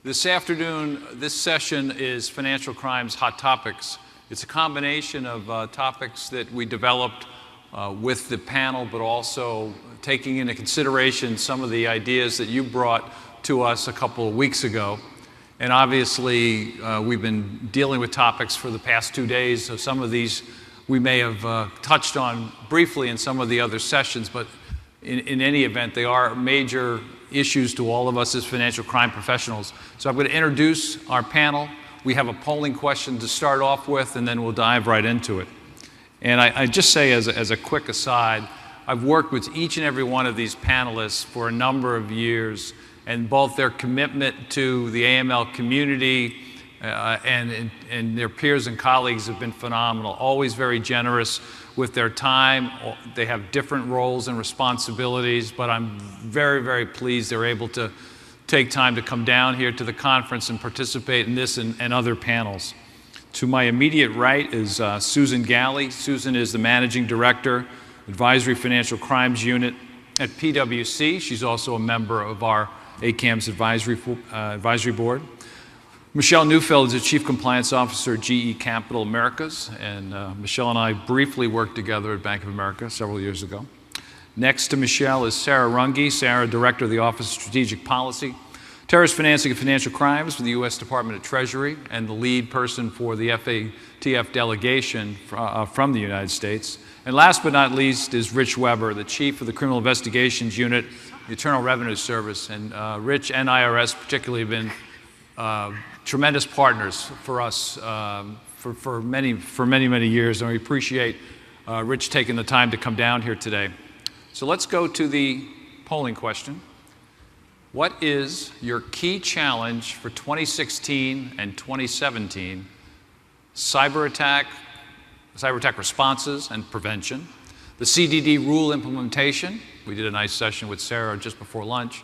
This afternoon, this session is Financial Crimes Hot Topics. It's a combination of topics that we developed with the panel, but also taking into consideration some of the ideas that you brought to us a couple of weeks ago. And obviously, we've been dealing with topics for the past 2 days, so some of these we may have touched on briefly in some of the other sessions, but in any event, they are major issues to all of us as financial crime professionals. So I'm going to introduce our panel. We have a polling question to start off with, and then we'll dive right into it. And I just say as a quick aside, I've worked with each and every one of these panelists for a number of years, and both their commitment to the AML community and their peers and colleagues have been phenomenal, always very generous with their time. They have different roles and responsibilities, but I'm very, very pleased they're able to take time to come down here to the conference and participate in this and other panels. To my immediate right is Susan Galli. Susan is the Managing Director, Advisory Financial Crimes Unit at PwC. She's also a member of our ACAMS Advisory Board. Michelle Neufeld is the Chief Compliance Officer at GE Capital Americas, and Michelle and I briefly worked together at Bank of America several years ago. Next to Michelle is Sarah Runge. Sarah, Director of the Office of Strategic Policy, Terrorist Financing and Financial Crimes for the U.S. Department of Treasury, and the lead person for the FATF delegation from the United States. And last but not least is Rich Weber, the Chief of the Criminal Investigations Unit, the Internal Revenue Service. And Rich and IRS particularly have been tremendous partners for us for many years, and we appreciate Rich taking the time to come down here today. So let's go to the polling question. What is your key challenge for 2016 and 2017 cyber attack responses and prevention, the CDD rule implementation? We did a nice session with Sarah just before lunch.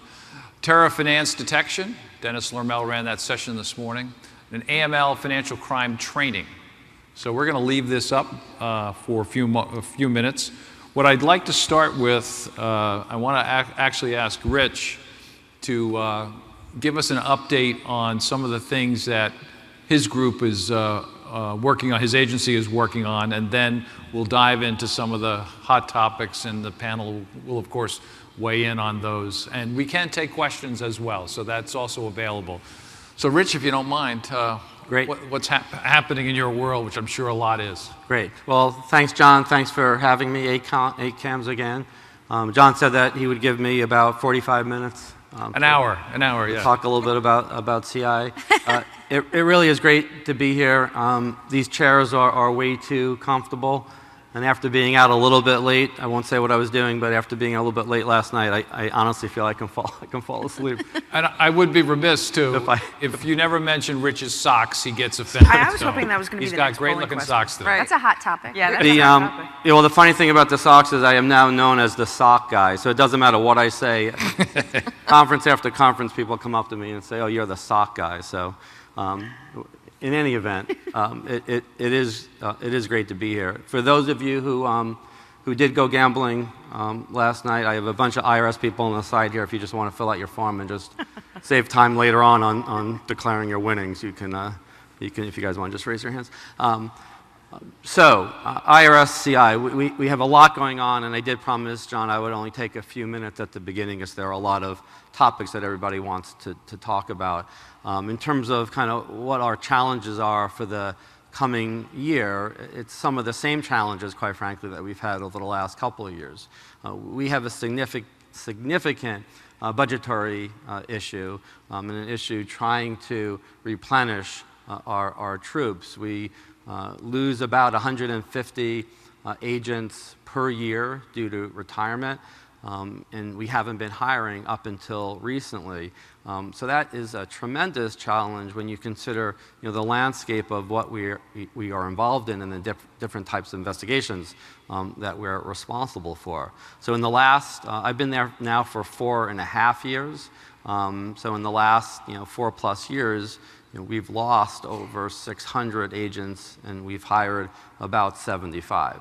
Terror finance detection. Dennis Lermel ran that session this morning. And AML financial crime training. So we're going to leave this up for a few minutes. What I'd like to start with, I want to actually ask Rich to give us an update on some of the things that his group is working on, his agency is working on, and then we'll dive into some of the hot topics, and the panel will, of course, weigh in on those. And we can take questions as well, so that's also available. So Rich, if you don't mind, Great. What's happening in your world, which I'm sure a lot is. Great. Well, thanks, John. Thanks for having me, ACAMS again. John said that he would give me about 45 minutes. An hour, yeah. Talk a little bit about CI. It really is great to be here. These chairs are way too comfortable. And after being out a little bit late, I won't say what I was doing, but after being a little bit late last night, I honestly feel I can fall asleep. And I would be remiss, too, if you never mention Rich's socks, he gets offended. I was hoping that was going to be the next polling question. He's got great-looking socks today. Right. That's a hot topic. Yeah, that's a hot topic. Yeah, well, the funny thing about the socks is I am now known as the sock guy, so it doesn't matter what I say. Conference after conference, people come up to me and say, oh, you're the sock guy. So in any event, it is great to be here. For those of you who did go gambling last night, I have a bunch of IRS people on the side here. If you just want to fill out your form and just save time later on declaring your winnings, you can if you guys want to just raise your hands. So IRS CI, we have a lot going on, and I did promise John I would only take a few minutes at the beginning, because there are a lot of topics that everybody wants to talk about. In terms of kind of what our challenges are for the coming year, it's some of the same challenges, quite frankly, that we've had over the last couple of years. We have a significant budgetary issue, and an issue trying to replenish our troops. We lose about 150 agents per year due to retirement. And we haven't been hiring up until recently. So that is a tremendous challenge when you consider the landscape of what we are involved in and the different types of investigations that we're responsible for. So in the last, I've been there now for 4.5 years. So in the last 4+ years, we've lost over 600 agents, and we've hired about 75.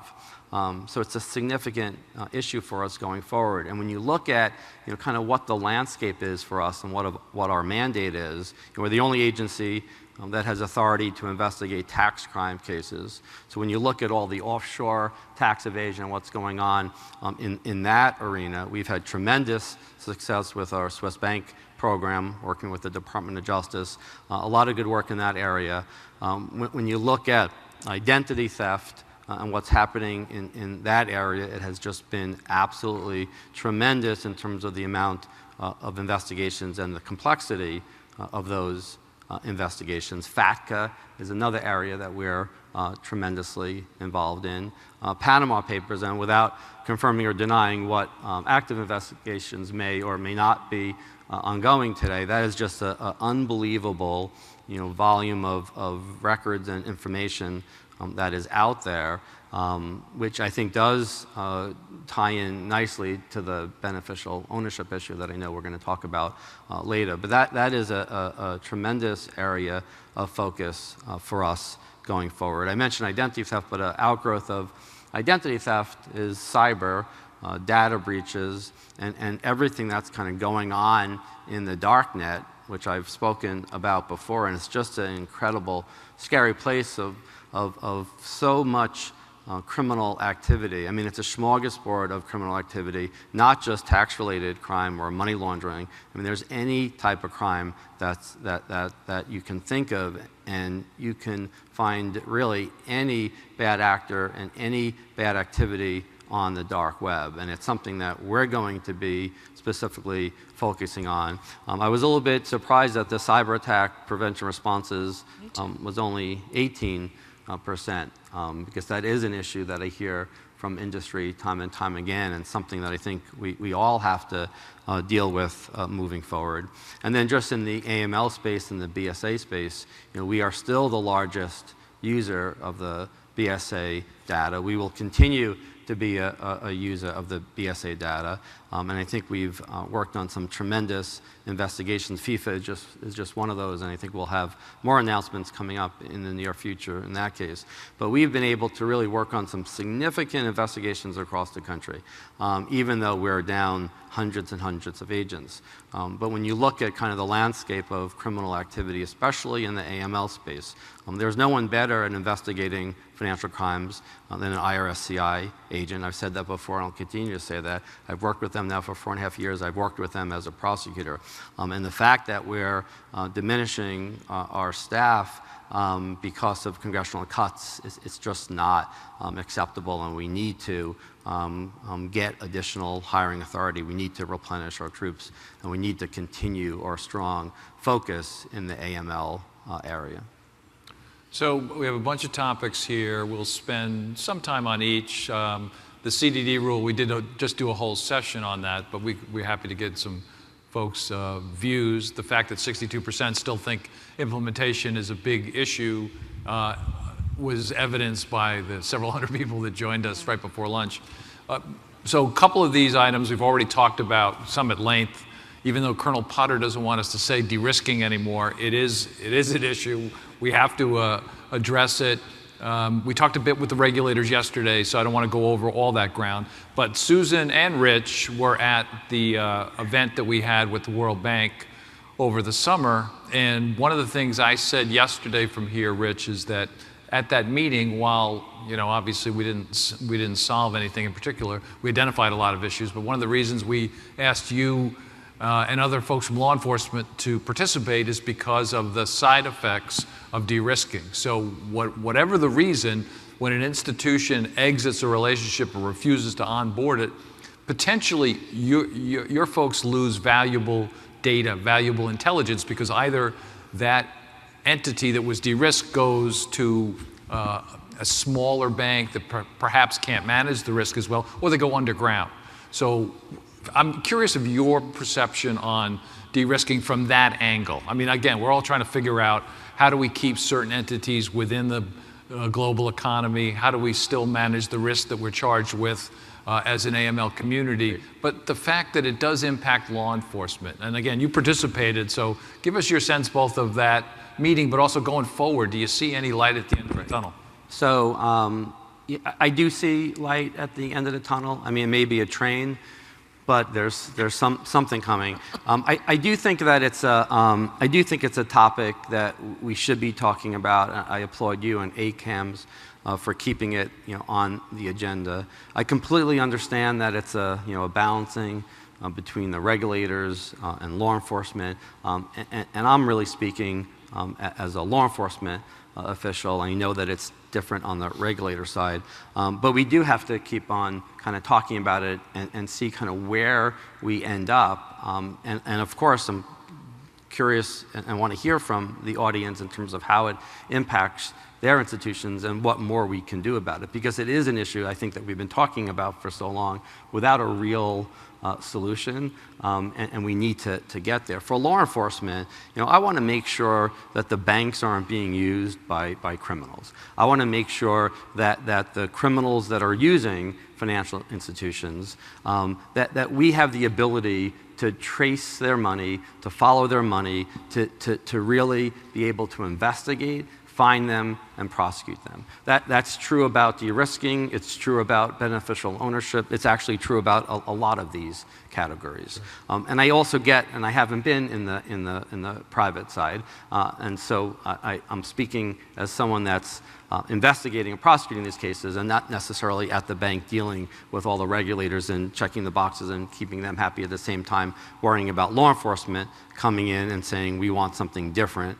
So it's a significant issue for us going forward. And when you look at kind of what the landscape is for us and what our mandate is, we're the only agency that has authority to investigate tax crime cases. So when you look at all the offshore tax evasion and what's going on in that arena, we've had tremendous success with our Swiss bank program, working with the Department of Justice. A lot of good work in that area. When you look at identity theft and what's happening in that area, it has just been absolutely tremendous in terms of the amount of investigations and the complexity of those investigations. FATCA is another area that we're tremendously involved in. Panama Papers, and without confirming or denying what active investigations may or may not be ongoing today, that is just an unbelievable volume of records and information that is out there, which I think does tie in nicely to the beneficial ownership issue that I know we're going to talk about later. But that is a tremendous area of focus for us going forward. I mentioned identity theft, but an outgrowth of identity theft is cyber, data breaches, and everything that's kind of going on in the dark net, which I've spoken about before, and it's just an incredible, scary place of so much criminal activity. I mean, it's a smorgasbord of criminal activity, not just tax-related crime or money laundering. I mean, there's any type of crime that you can think of, and you can find really any bad actor and any bad activity on the dark web, and it's something that we're going to be specifically focusing on. I was a little bit surprised that the cyber attack prevention responses was only 18%, because that is an issue that I hear from industry time and time again, and something that I think we all have to deal with moving forward. And then just in the AML space and the BSA space, we are still the largest user of the BSA data. We will continue to be a user of the BSA data. And I think we've worked on some tremendous investigations. FIFA is just one of those, and I think we'll have more announcements coming up in the near future in that case. But we've been able to really work on some significant investigations across the country, even though we're down hundreds and hundreds of agents. But when you look at kind of the landscape of criminal activity, especially in the AML space, there's no one better at investigating financial crimes than an IRSCI agent. I've said that before, and I'll continue to say that. I've worked with them now for 4.5 years. I've worked with them as a prosecutor. And the fact that we're diminishing our staff because of congressional cuts, it's just not acceptable, and we need to get additional hiring authority. We need to replenish our troops, and we need to continue our strong focus in the AML area. So we have a bunch of topics here. We'll spend some time on each. The CDD rule, we did just do a whole session on that, but we're happy to get some folks' views. The fact that 62% still think implementation is a big issue was evidenced by the several hundred people that joined us right before lunch. So a couple of these items we've already talked about, some at length. Even though Colonel Potter doesn't want us to say de-risking anymore, it is an issue. We have to address it. We talked a bit with the regulators yesterday, so I don't want to go over all that ground. But Susan and Rich were at the event that we had with the World Bank over the summer, and one of the things I said yesterday from here, Rich, is that at that meeting, while obviously we didn't solve anything in particular, we identified a lot of issues. But one of the reasons we asked you and other folks from law enforcement to participate is because of the side effects of de-risking. So whatever the reason, when an institution exits a relationship or refuses to onboard it, potentially your folks lose valuable data, valuable intelligence, because either that entity that was de-risked goes to a smaller bank that perhaps can't manage the risk as well, or they go underground. So I'm curious of your perception on de-risking from that angle. I mean, again, we're all trying to figure out how do we keep certain entities within the global economy? How do we still manage the risk that we're charged with as an AML community? But the fact that it does impact law enforcement, and again, you participated, so give us your sense both of that meeting, but also going forward. Do you see any light at the end of the tunnel? So, I do see light at the end of the tunnel. I mean, it may be a train, but there's something coming. I do think that it's a topic that we should be talking about. I applaud you and ACAMS for keeping it, on the agenda. I completely understand that it's a balancing between the regulators and law enforcement, and I'm really speaking as a law enforcement official. I know that it's different on the regulator side, but we do have to keep on kind of talking about it and see kind of where we end up. And of course, I'm curious and want to hear from the audience in terms of how it impacts their institutions and what more we can do about it, because it is an issue I think that we've been talking about for so long without a real solution, and we need to get there. For law enforcement, I want to make sure that the banks aren't being used by criminals. I want to make sure that the criminals that are using financial institutions, that we have the ability to trace their money, to follow their money, to really be able to investigate, find them, and prosecute them. That's true about de-risking. It's true about beneficial ownership. It's actually true about a lot of these categories. And I also get, and I haven't been in the private side, and so I'm speaking as someone that's investigating and prosecuting these cases, and not necessarily at the bank dealing with all the regulators and checking the boxes and keeping them happy at the same time, worrying about law enforcement coming in and saying we want something different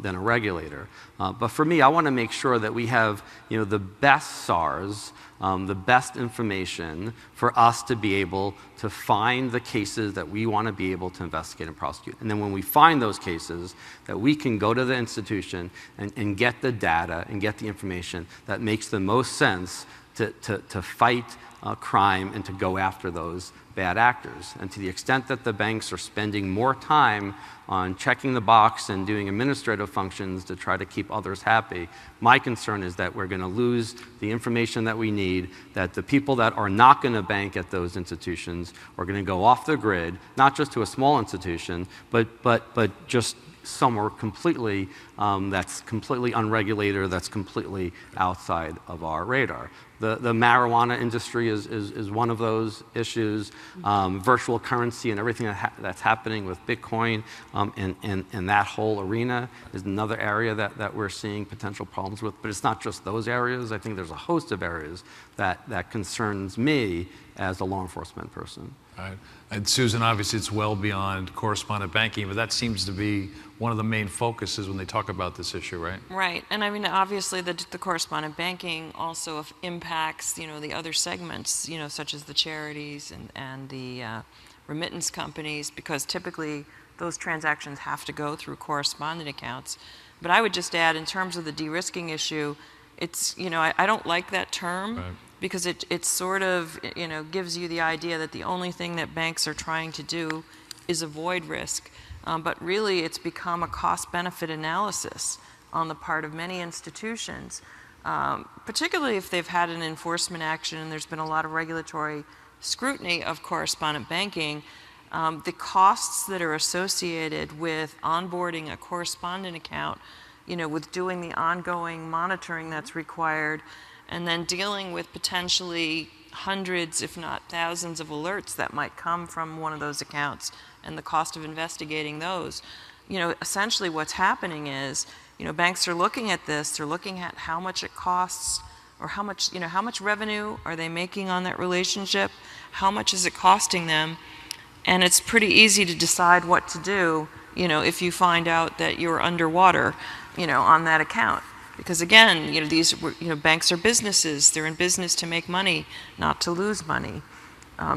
than a regulator. But for me, I want to make sure that we have the best SARs, the best information for us to be able to find the cases that we want to be able to investigate and prosecute. And then when we find those cases, that we can go to the institution and get the data and get the information that makes the most sense to fight crime and to go after those bad actors. And to the extent that the banks are spending more time on checking the box and doing administrative functions to try to keep others happy, my concern is that we're going to lose the information that we need, that the people that are not going to bank at those institutions are going to go off the grid, not just to a small institution, but just somewhere completely that's completely unregulated, that's completely outside of our radar. The marijuana industry is one of those issues. Virtual currency and everything that's happening with Bitcoin and that whole arena is another area that we're seeing potential problems with. But it's not just those areas. I think there's a host of areas that concerns me as a law enforcement person. Right. And Susan, obviously it's well beyond correspondent banking, but that seems to be one of the main focuses when they talk about this issue, right? Right. And I mean, obviously the correspondent banking also impacts, the other segments, such as the charities and the remittance companies, because typically those transactions have to go through correspondent accounts. But I would just add, in terms of the de-risking issue, it's, I don't like that term. Right. Because it sort of, gives you the idea that the only thing that banks are trying to do is avoid risk. But really, it's become a cost-benefit analysis on the part of many institutions, particularly if they've had an enforcement action and there's been a lot of regulatory scrutiny of correspondent banking. The costs that are associated with onboarding a correspondent account, with doing the ongoing monitoring that's required, and then dealing with potentially hundreds, if not thousands, of alerts that might come from one of those accounts, and the cost of investigating those. Essentially what's happening is, banks are looking at this, they're looking at how much it costs, or how much revenue are they making on that relationship, how much is it costing them, and it's pretty easy to decide what to do, if you find out that you're underwater, on that account. Because again, these banks are businesses. They're in business to make money, not to lose money.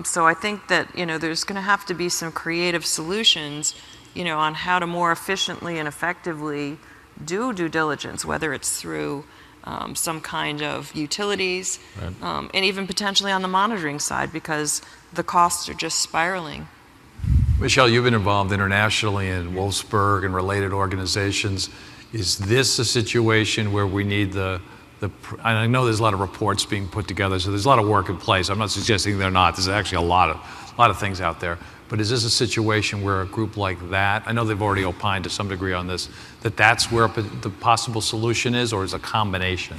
So I think that there's going to have to be some creative solutions, on how to more efficiently and effectively do due diligence, whether it's through some kind of utilities, right. And even potentially on the monitoring side, because the costs are just spiraling. Michelle, you've been involved internationally in Wolfsburg and related organizations. Is this a situation where we need I know there's a lot of reports being put together, so there's a lot of work in place. I'm not suggesting they're not. There's actually a lot of things out there. But is this a situation where a group like that, I know they've already opined to some degree on this, that's where the possible solution is, or is a combination?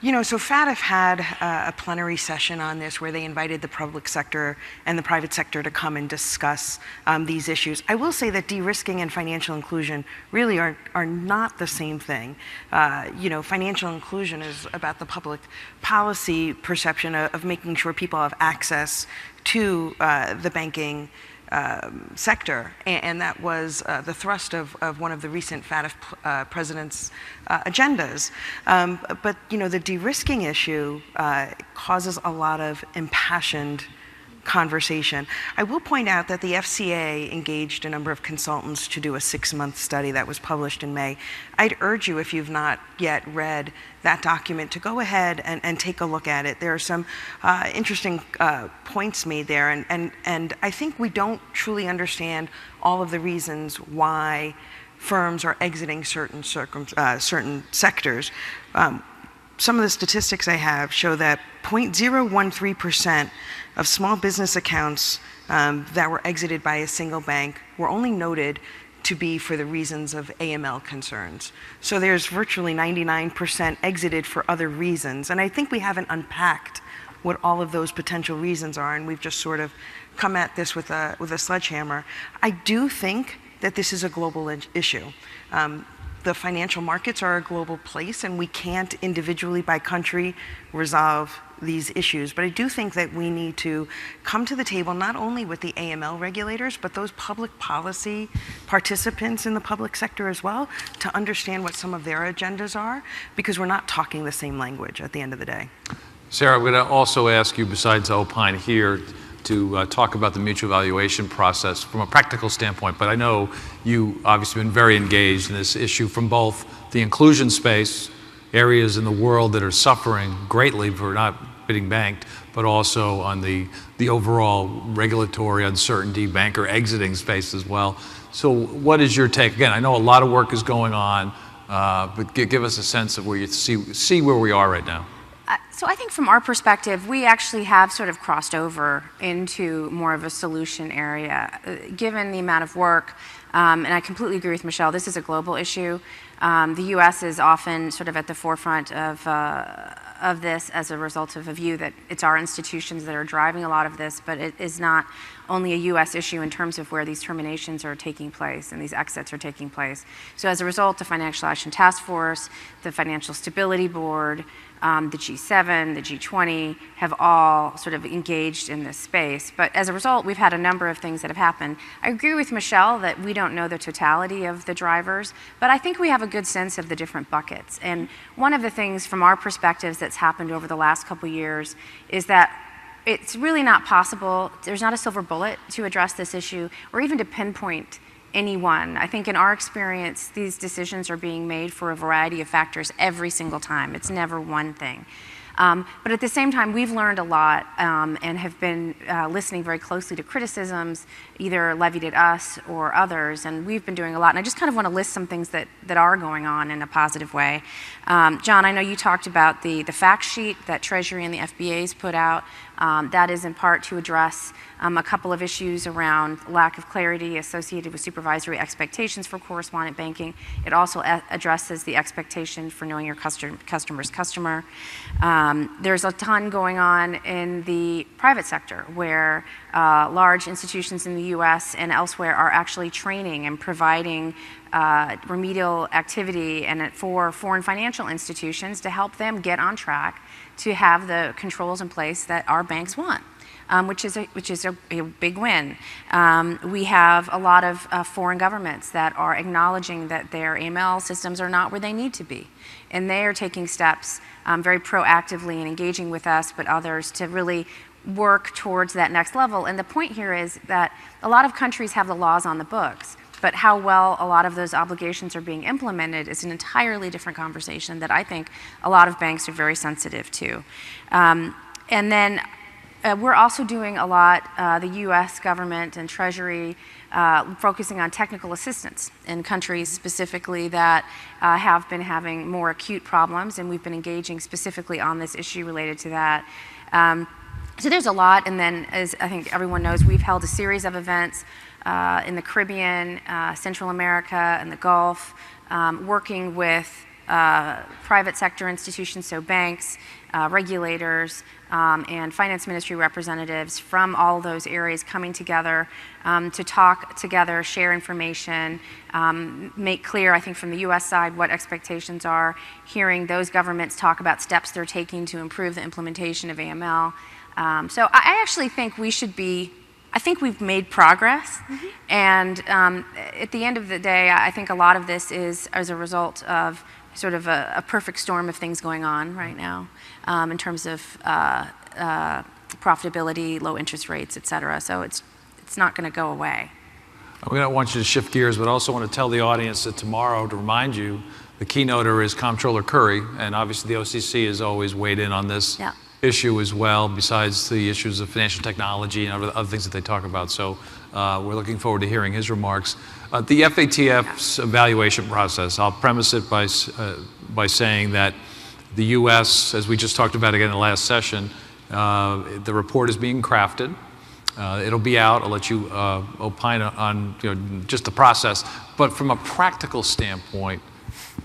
So FATF had a plenary session on this where they invited the public sector and the private sector to come and discuss these issues. I will say that de-risking and financial inclusion really are not the same thing. Financial inclusion is about the public policy perception of making sure people have access to the banking sector, and that was the thrust of one of the recent FATF president's agendas. But the de-risking issue causes a lot of impassioned conversation. I will point out that the FCA engaged a number of consultants to do a 6-month study that was published in May. I'd urge you, if you've not yet read that document, to go ahead and take a look at it. There are some interesting points made there, and I think we don't truly understand all of the reasons why firms are exiting certain sectors. Some of the statistics I have show that 0.013% of small business accounts that were exited by a single bank were only noted to be for the reasons of AML concerns. So there's virtually 99% exited for other reasons. And I think we haven't unpacked what all of those potential reasons are, and we've just sort of come at this with a sledgehammer. I do think that this is a global issue. The financial markets are a global place, and we can't individually by country resolve these issues. But I do think that we need to come to the table not only with the AML regulators, but those public policy participants in the public sector as well, to understand what some of their agendas are, because we're not talking the same language at the end of the day. Sarah, I'm going to also ask you, besides opine here, to talk about the mutual valuation process from a practical standpoint, but I know you obviously been very engaged in this issue from both the inclusion space, areas in the world that are suffering greatly for not being banked, but also on the overall regulatory uncertainty, banker exiting space as well. So what is your take? Again, I know a lot of work is going on, but give us a sense of where you see where we are right now. So I think from our perspective, we actually have sort of crossed over into more of a solution area, given the amount of work, and I completely agree with Michelle, this is a global issue. The US is often sort of at the forefront of this as a result of a view that it's our institutions that are driving a lot of this, but it is not only a US issue in terms of where these terminations are taking place and these exits are taking place. So as a result, the Financial Action Task Force, the Financial Stability Board, the G7, the G20 have all sort of engaged in this space. But as a result, we've had a number of things that have happened. I agree with Michelle that we don't know the totality of the drivers, but I think we have a good sense of the different buckets. And one of the things from our perspectives that's happened over the last couple years is that it's really not possible, there's not a silver bullet to address this issue or even to pinpoint anyone. I think in our experience, these decisions are being made for a variety of factors every single time. It's never one thing. But at the same time, we've learned a lot and have been listening very closely to criticisms, either levied at us or others, and we've been doing a lot. And I just kind of want to list some things that are going on in a positive way. John, I know you talked about the fact sheet that Treasury and the FBA's put out. That is in part to address a couple of issues around lack of clarity associated with supervisory expectations for correspondent banking. It also addresses the expectation for knowing your customer's customer. There's a ton going on in the private sector where large institutions in the US and elsewhere are actually training and providing remedial activity and for foreign financial institutions to help them get on track to have the controls in place that our banks want. Which is a big win. We have a lot of foreign governments that are acknowledging that their AML systems are not where they need to be. And they are taking steps very proactively and engaging with us, but others, to really work towards that next level. And the point here is that a lot of countries have the laws on the books, but how well a lot of those obligations are being implemented is an entirely different conversation that I think a lot of banks are very sensitive to. And then we're also doing a lot, the US government and Treasury, focusing on technical assistance in countries specifically that have been having more acute problems, and we've been engaging specifically on this issue related to that. So there's a lot, and then as I think everyone knows, we've held a series of events in the Caribbean, Central America, and the Gulf, working with private sector institutions, so banks, regulators, and finance ministry representatives from all those areas coming together to talk together, share information, make clear, I think, from the U.S. side what expectations are, hearing those governments talk about steps they're taking to improve the implementation of AML. So I actually think I think we've made progress, and at the end of the day, I think a lot of this is as a result of sort of a perfect storm of things going on right now in terms of profitability, low interest rates, et cetera. So it's not going to go away. We don't want you to shift gears, but also want to tell the audience that tomorrow, to remind you, the keynoter is Comptroller Curry, and obviously the OCC has always weighed in on this issue as well, besides the issues of financial technology and other things that they talk about. So we're looking forward to hearing his remarks. The FATF's evaluation process, I'll premise it by saying that the U.S., as we just talked about again in the last session, the report is being crafted. It'll be out. I'll let you opine on just the process. But from a practical standpoint,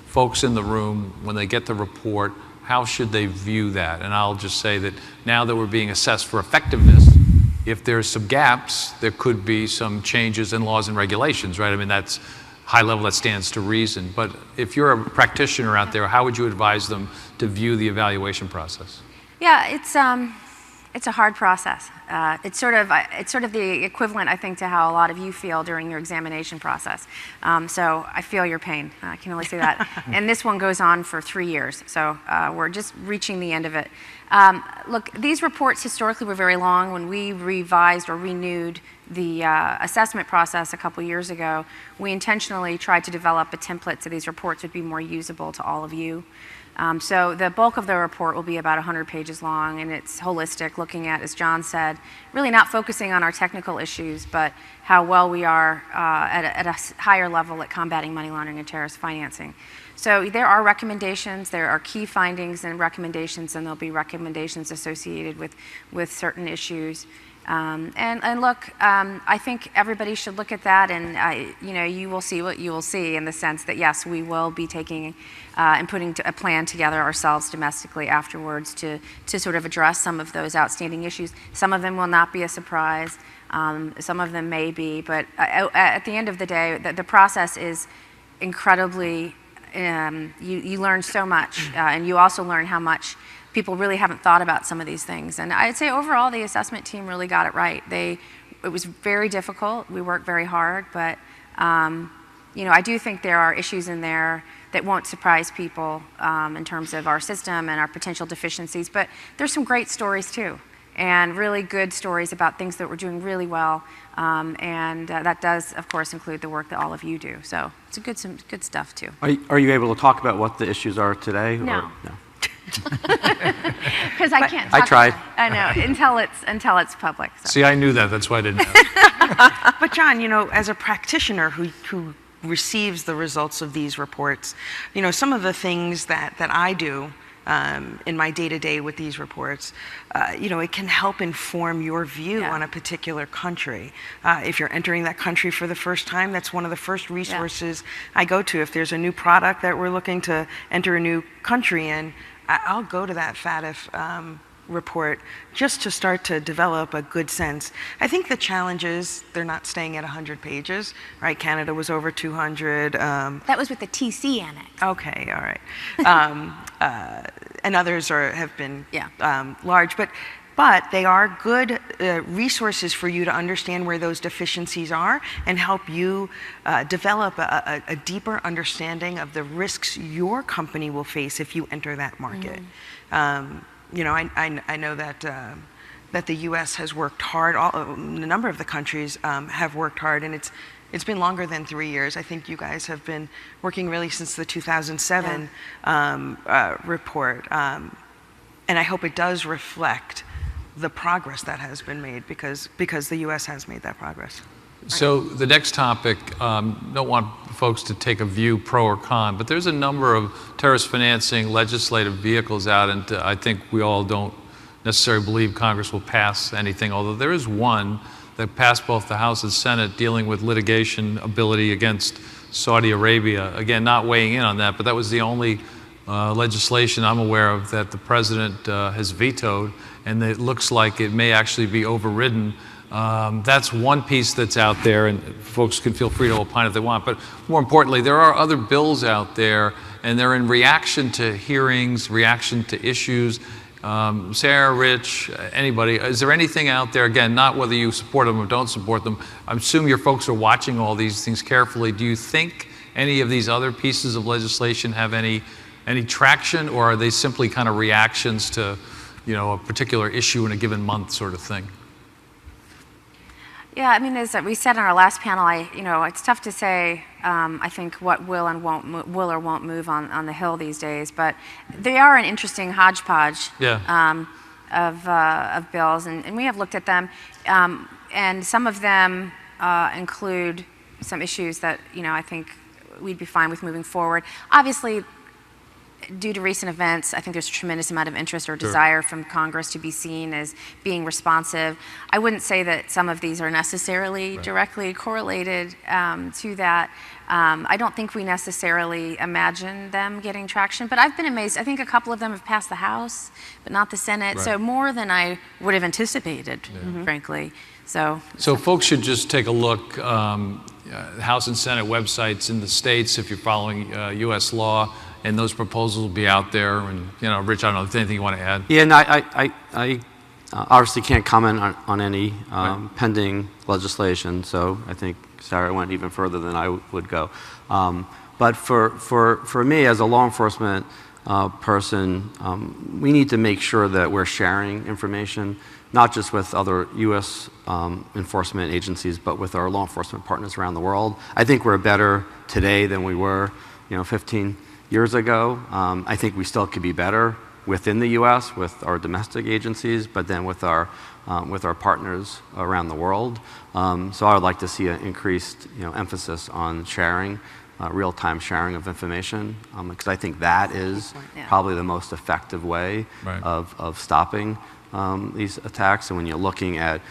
folks in the room, when they get the report, how should they view that? And I'll just say that now that we're being assessed for effectiveness, if there's some gaps, there could be some changes in laws and regulations, right? I mean, that's high level, that stands to reason. But if you're a practitioner out there, how would you advise them to view the evaluation process? Yeah, it's a hard process. It's sort of the equivalent, I think, to how a lot of you feel during your examination process. So I feel your pain. I can only say that. And this one goes on for 3 years. So we're just reaching the end of it. Look, these reports historically were very long. When we revised or renewed the assessment process a couple years ago, we intentionally tried to develop a template so these reports would be more usable to all of you. So the bulk of the report will be about 100 pages long, and it's holistic, looking at, as John said, really not focusing on our technical issues, but how well we are at a higher level at combating money laundering and terrorist financing. So there are recommendations, there are key findings and recommendations, and there'll be recommendations associated with certain issues. And look, I think everybody should look at that, and you will see what you will see, in the sense that yes, we will be taking and putting a plan together ourselves domestically afterwards to sort of address some of those outstanding issues. Some of them will not be a surprise, some of them may be, but at the end of the day, the process is incredibly. You learn so much, and you also learn how much people really haven't thought about some of these things. And I'd say overall, the assessment team really got it right. It was very difficult. We worked very hard, but I do think there are issues in there that won't surprise people in terms of our system and our potential deficiencies. But there's some great stories too, and really good stories about things that we're doing really well. And that does, of course, include the work that all of you do. So it's some good stuff too. Are you able to talk about what the issues are today? No. Or, no? Because I can't. I tried. I know, until it's public. So. See, I knew that. That's why I didn't ask. But John, as a practitioner who receives the results of these reports, some of the things that I do in my day-to-day with these reports, it can help inform your view on a particular country. If you're entering that country for the first time, that's one of the first resources I go to. If there's a new product that we're looking to enter a new country in, I'll go to that FATF report just to start to develop a good sense. I think the challenge is they're not staying at 100 pages, right? Canada was over 200. That was with the TC annex. Okay, all right. And others have been large, but they are good resources for you to understand where those deficiencies are and help you develop a deeper understanding of the risks your company will face if you enter that market. I know that the U.S. has worked hard. A number of the countries have worked hard, and it's been longer than 3 years. I think you guys have been working really since the 2007 report, and I hope it does reflect the progress that has been made because the U.S. has made that progress. So the next topic, don't want folks to take a view pro or con, but there's a number of terrorist financing legislative vehicles out, and I think we all don't necessarily believe Congress will pass anything, although there is one that passed both the House and Senate dealing with litigation ability against Saudi Arabia. Again, not weighing in on that, but that was the only legislation I'm aware of that the president has vetoed, and it looks like it may actually be overridden. That's one piece that's out there, and folks can feel free to opine if they want. But more importantly, there are other bills out there, and they're in reaction to hearings, reaction to issues. Sarah, Rich, anybody, is there anything out there, again, not whether you support them or don't support them, I assume your folks are watching all these things carefully. Do you think any of these other pieces of legislation have any traction, or are they simply kind of reactions to, a particular issue in a given month sort of thing? Yeah, I mean, as we said in our last panel, it's tough to say, I think, what will or won't move on the Hill these days, but they are an interesting hodgepodge of bills, and we have looked at them, and some of them include some issues that, I think we'd be fine with moving forward. Obviously, due to recent events, I think there's a tremendous amount of interest or desire from Congress to be seen as being responsive. I wouldn't say that some of these are necessarily directly correlated to that. I don't think we necessarily imagine them getting traction, but I've been amazed. I think a couple of them have passed the House, but not the Senate, so more than I would have anticipated, frankly. So folks should just take a look, House and Senate websites in the states, if you're following U.S. law, and those proposals will be out there. And, Rich, I don't know if there's anything you want to add. Yeah, no, I obviously can't comment on any pending legislation, so I think Sarah went even further than I would go. But for me, as a law enforcement person, we need to make sure that we're sharing information, not just with other U.S. Enforcement agencies, but with our law enforcement partners around the world. I think we're better today than we were, 15 years ago. I think we still could be better within the U.S. with our domestic agencies, but then with our partners around the world. So I would like to see an increased emphasis on sharing, real-time sharing of information, because I think that is probably the most effective way of stopping these attacks. And when you're looking at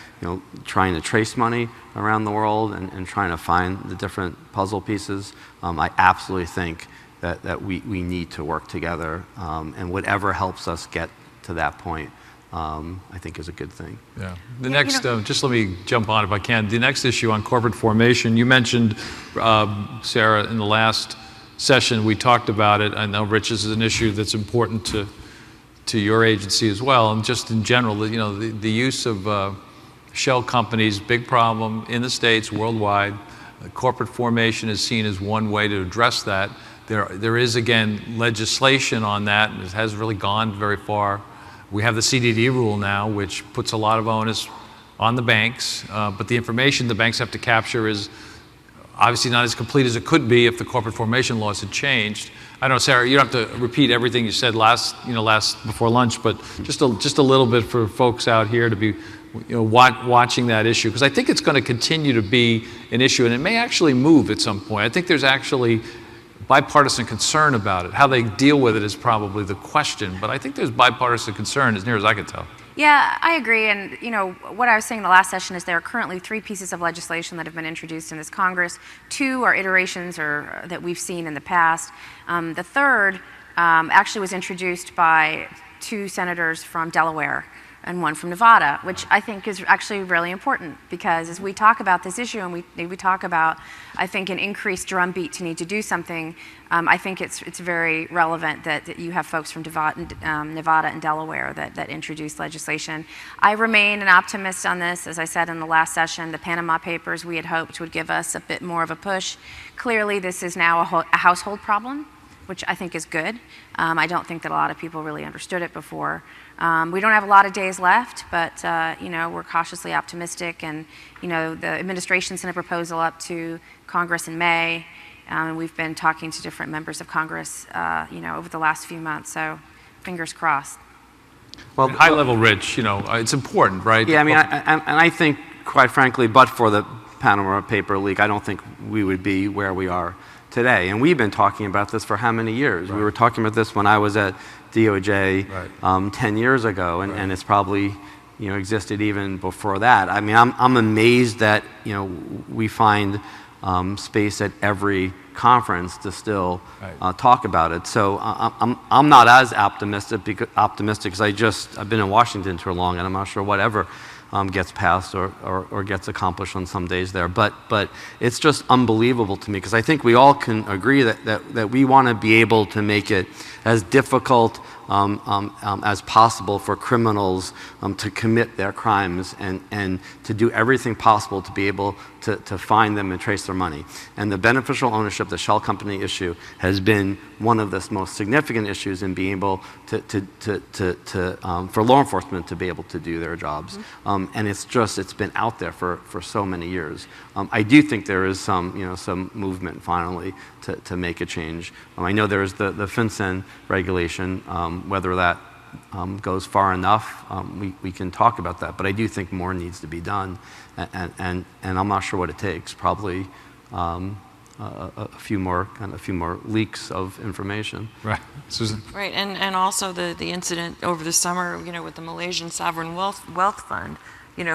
trying to trace money around the world and trying to find the different puzzle pieces, I absolutely think that we need to work together, and whatever helps us get to that point, I think is a good thing. Yeah. The next, just let me jump on if I can. The next issue on corporate formation, you mentioned, Sarah, in the last session we talked about it. I know, Rich, this is an issue that's important to your agency as well, and just in general, the use of shell companies, big problem in the States, worldwide. Corporate formation is seen as one way to address that. There is, again, legislation on that, and it hasn't really gone very far. We have the CDD rule now, which puts a lot of onus on the banks, but the information the banks have to capture is obviously not as complete as it could be if the corporate formation laws had changed. I don't know, Sarah, you don't have to repeat everything you said before lunch, but just a little bit for folks out here to be watching that issue, because I think it's going to continue to be an issue, and it may actually move at some point. I think there's actually bipartisan concern about it. How they deal with it is probably the question, but I think there's bipartisan concern as near as I can tell. Yeah, I agree, and what I was saying in the last session is there are currently 3 pieces of legislation that have been introduced in this Congress. 2 are iterations that we've seen in the past. The third actually was introduced by 2 senators from Delaware and 1 from Nevada, which I think is actually really important, because as we talk about this issue and we talk about, I think, an increased drumbeat to need to do something, I think it's very relevant that you have folks from Nevada and Delaware that introduce legislation. I remain an optimist on this. As I said in the last session, the Panama Papers we had hoped would give us a bit more of a push. Clearly, this is now a household problem, which I think is good. I don't think that a lot of people really understood it before. We don't have a lot of days left, but we're cautiously optimistic, and the administration sent a proposal up to Congress in May, and we've been talking to different members of Congress over the last few months, so fingers crossed. Well, high level, Rich, it's important, right? Yeah, I mean, I think, quite frankly, but for the Panama paper leak, I don't think we would be where we are today. And we've been talking about this for how many years? Right. We were talking about this when I was at DOJ 10 years ago, and it's probably existed even before that. I mean, I'm amazed that we find space at every conference to still Right. talk about it. So I'm not as optimistic because I've been in Washington too long, and I'm not sure whatever gets passed or gets accomplished on some days there. But it's just unbelievable to me, because I think we all can agree that we want to be able to make it as difficult as possible for criminals to commit their crimes, and to do everything possible to be able to find them and trace their money. And the beneficial ownership, the shell company issue, has been one of the most significant issues in being able for law enforcement to be able to do their jobs. And it's been out there for so many years. I do think there is some movement finally to make a change. I know there is the FinCEN regulation. Whether that goes far enough, we can talk about that. But I do think more needs to be done, and I'm not sure what it takes. Probably a few more leaks of information. Right, Susan. Right, and also the incident over the summer, with the Malaysian Sovereign Wealth Fund.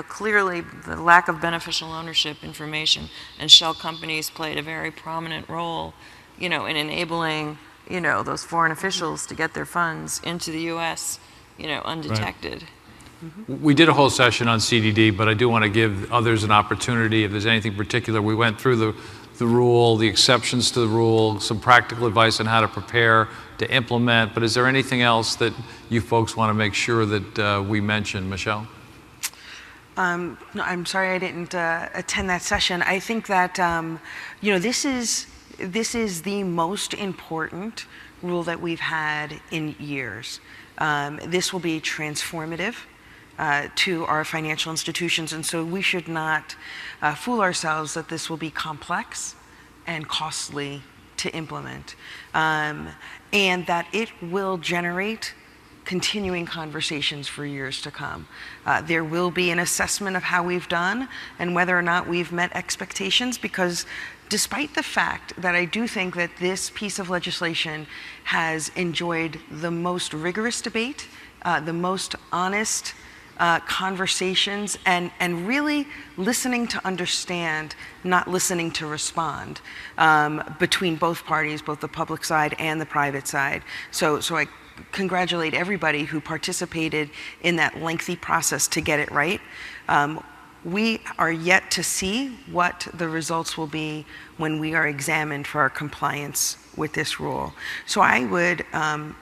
Clearly the lack of beneficial ownership information and shell companies played a very prominent role, in enabling, those foreign officials to get their funds into the U.S., undetected. Right. We did a whole session on CDD, but I do want to give others an opportunity if there's anything particular. We went through the rule, the exceptions to the rule, some practical advice on how to prepare to implement. But is there anything else that you folks want to make sure that we mention, Michelle? No, I'm sorry I didn't attend that session. I think that this is the most important rule that we've had in years. This will be transformative to our financial institutions, and so we should not fool ourselves that this will be complex and costly to implement, and that it will generate continuing conversations for years to come. There will be an assessment of how we've done and whether or not we've met expectations, because despite the fact that I do think that this piece of legislation has enjoyed the most rigorous debate, the most honest conversations, and really listening to understand, not listening to respond, between both parties, both the public side and the private side. So I congratulate everybody who participated in that lengthy process to get it right. We are yet to see what the results will be when we are examined for our compliance with this rule. So I would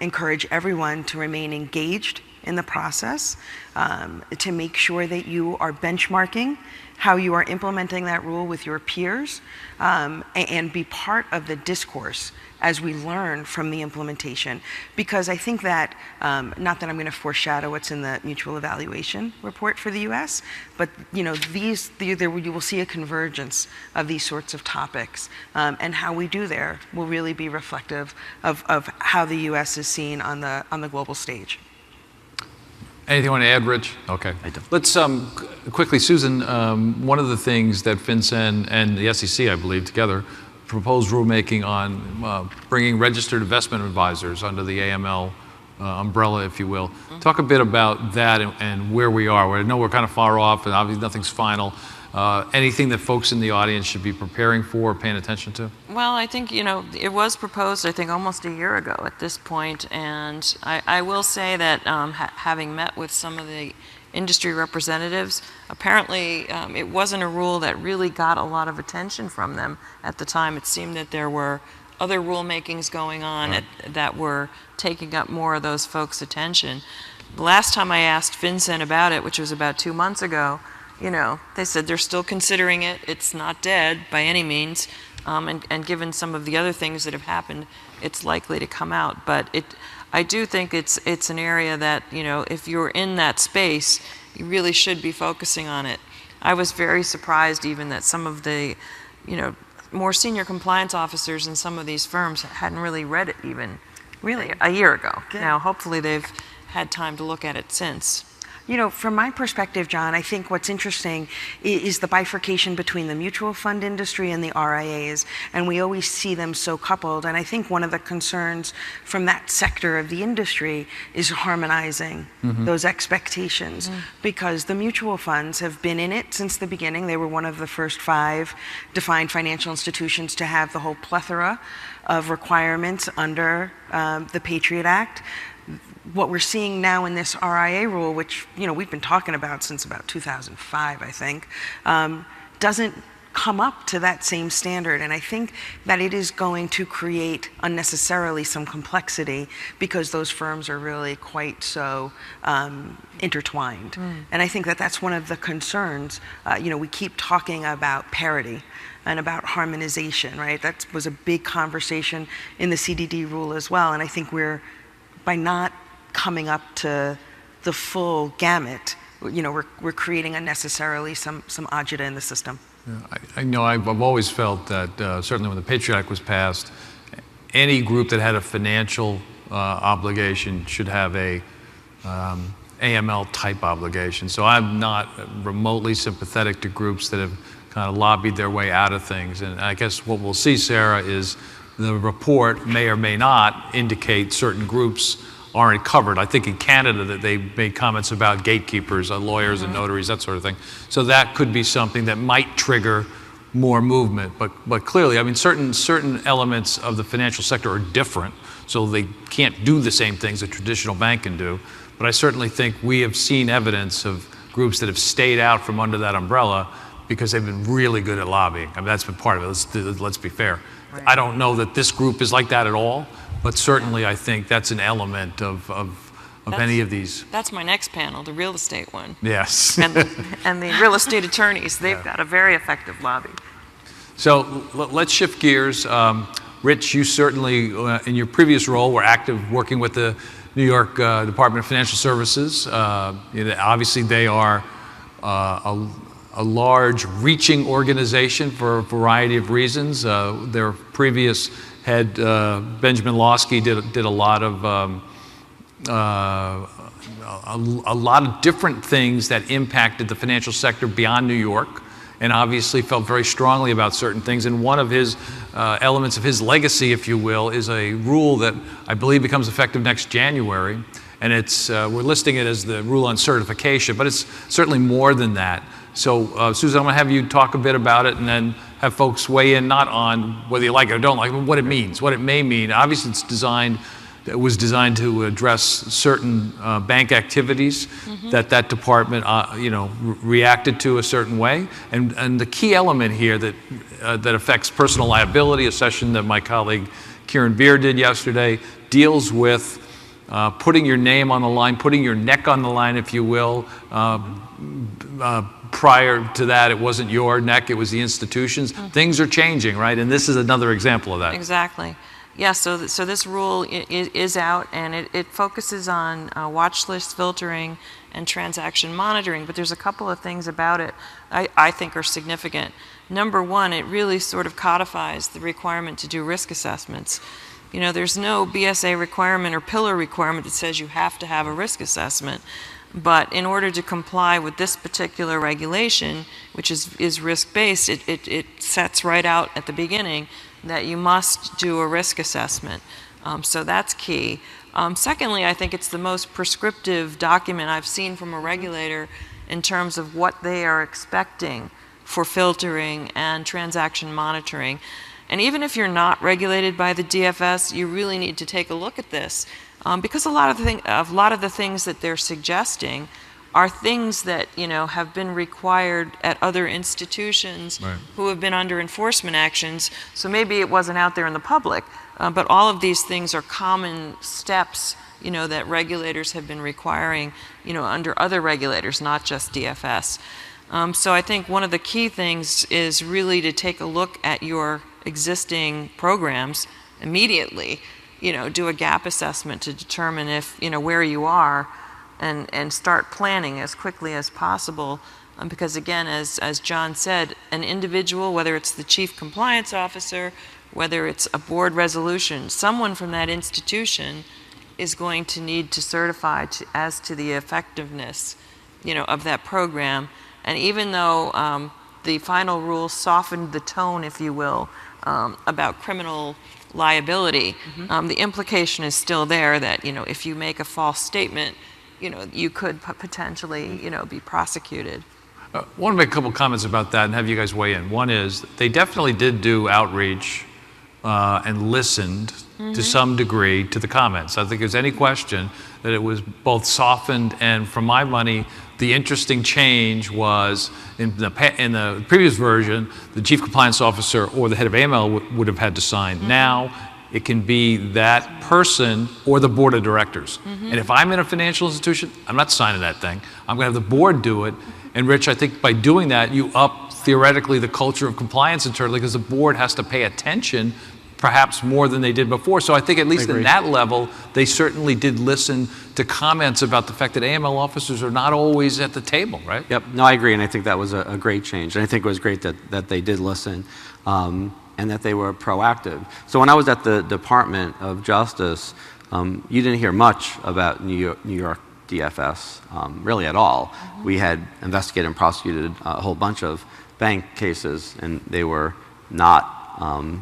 encourage everyone to remain engaged in the process, to make sure that you are benchmarking how you are implementing that rule with your peers, and be part of the discourse as we learn from the implementation. Because I think that, not that I'm going to foreshadow what's in the mutual evaluation report for the U.S., but you will see a convergence of these sorts of topics, and how we do there will really be reflective of how the U.S. is seen on the global stage. Anything you want to add, Rich? Okay. I don't. Let's quickly, Susan, one of the things that FinCEN and the SEC, I believe, together proposed rulemaking on bringing registered investment advisors under the AML umbrella, if you will. Talk a bit about that and where we are. I know we're kind of far off, and obviously nothing's final. Anything that folks in the audience should be preparing for or paying attention to? Well, I think, it was proposed, I think, almost a year ago at this point, and I will say that having met with some of the industry representatives, apparently it wasn't a rule that really got a lot of attention from them at the time. It seemed that there were other rulemakings going on that were taking up more of those folks' attention. The last time I asked FinCEN about it, which was about 2 months ago, they said they're still considering it. It's not dead by any means. And given some of the other things that have happened, it's likely to come out. But I do think it's an area that, if you're in that space, you really should be focusing on it. I was very surprised even that some of the, more senior compliance officers in some of these firms hadn't really read it even Really? a year ago. Good. Now, hopefully they've had time to look at it since. You know, from my perspective, John, I think what's interesting is the bifurcation between the mutual fund industry and the RIAs, and we always see them so coupled. And I think one of the concerns from that sector of the industry is harmonizing those expectations, because the mutual funds have been in it since the beginning. They were one of the first 5 defined financial institutions to have the whole plethora of requirements under the Patriot Act. What we're seeing now in this RIA rule, which, you know, we've been talking about since about 2005, I think, doesn't come up to that same standard. And I think that it is going to create unnecessarily some complexity, because those firms are really quite so intertwined. And I think that that's one of the concerns. You know, we keep talking about parity and about harmonization, right? That was a big conversation in the CDD rule as well. And I think by not coming up to the full gamut, you know, we're creating unnecessarily some agita in the system. Yeah, I know I've always felt that certainly when the Patriot Act was passed, any group that had a financial obligation should have a AML type obligation. So I'm not remotely sympathetic to groups that have kind of lobbied their way out of things. And I guess what we'll see, Sarah, is the report may or may not indicate certain groups aren't covered. I think in Canada that they made comments about gatekeepers, lawyers and notaries, that sort of thing. So that could be something that might trigger more movement. But clearly, I mean, certain elements of the financial sector are different, so they can't do the same things a traditional bank can do. But I certainly think we have seen evidence of groups that have stayed out from under that umbrella because they've been really good at lobbying. I mean, that's been part of it. Let's be fair. Right. I don't know that this group is like that at all. But certainly, I think that's an element of any of these. That's my next panel, the real estate one. Yes. and the real estate attorneys, they've got a very effective lobby. So let's shift gears. Rich, you certainly, in your previous role, were active working with the New York Department of Financial Services. Obviously, they are a large, reaching organization for a variety of reasons. Their previous head, Benjamin Lawsky, did a lot of different things that impacted the financial sector beyond New York, and obviously felt very strongly about certain things. And one of his elements of his legacy, if you will, is a rule that I believe becomes effective next January. And it's we're listing it as the rule on certification, but it's certainly more than that. So, Susan, I'm going to have you talk a bit about it, and then have folks weigh in not on whether you like it or don't like it, but what it means, what it may mean. Obviously, it was designed to address certain bank activities that department, reacted to a certain way. And the key element here that affects personal liability, a session that my colleague Kieran Beer did yesterday, deals with putting your name on the line, putting your neck on the line, if you will. Prior to that, it wasn't your neck, it was the institution's. Things are changing, right? And this is another example of that. Exactly. Yeah, so this rule is out, and it focuses on watch list filtering and transaction monitoring, but there's a couple of things about it I think are significant. Number one, it really sort of codifies the requirement to do risk assessments. You know, there's no BSA requirement or pillar requirement that says you have to have a risk assessment. But in order to comply with this particular regulation, which is risk-based, it sets right out at the beginning that you must do a risk assessment. So that's key. Secondly, I think it's the most prescriptive document I've seen from a regulator in terms of what they are expecting for filtering and transaction monitoring. And even if you're not regulated by the DFS, you really need to take a look at this. Because a lot of the things that they're suggesting are things that, you know, have been required at other institutions who have been under enforcement actions. So maybe it wasn't out there in the public, but all of these things are common steps, you know, that regulators have been requiring, you know, under other regulators, not just DFS. So I think one of the key things is really to take a look at your existing programs immediately. You know, do a gap assessment to determine if, you know, where you are, and start planning as quickly as possible. Because again, as John said, an individual, whether it's the chief compliance officer, whether it's a board resolution, someone from that institution is going to need to certify as to the effectiveness of that program. And even though the final rule softened the tone, if you will, about criminal liability, the implication is still there that, if you make a false statement, you could potentially, be prosecuted. I want to make a couple comments about that and have you guys weigh in. One is they definitely did do outreach and listened to some degree to the comments. I don't think there's any question that it was both softened, and for my money, the interesting change was in the previous version, the chief compliance officer or the head of AML would have had to sign. Now, it can be that person or the board of directors. And if I'm in a financial institution, I'm not signing that thing. I'm going to have the board do it. And Rich, I think by doing that, you up theoretically the culture of compliance internally, because the board has to pay attention perhaps more than they did before. So I think at least at that level, they certainly did listen to comments about the fact that AML officers are not always at the table, right? Yep, no, I agree, and I think that was a great change. And I think it was great that they did listen and that they were proactive. So when I was at the Department of Justice, you didn't hear much about New York DFS, really at all. We had investigated and prosecuted a whole bunch of bank cases, and they were not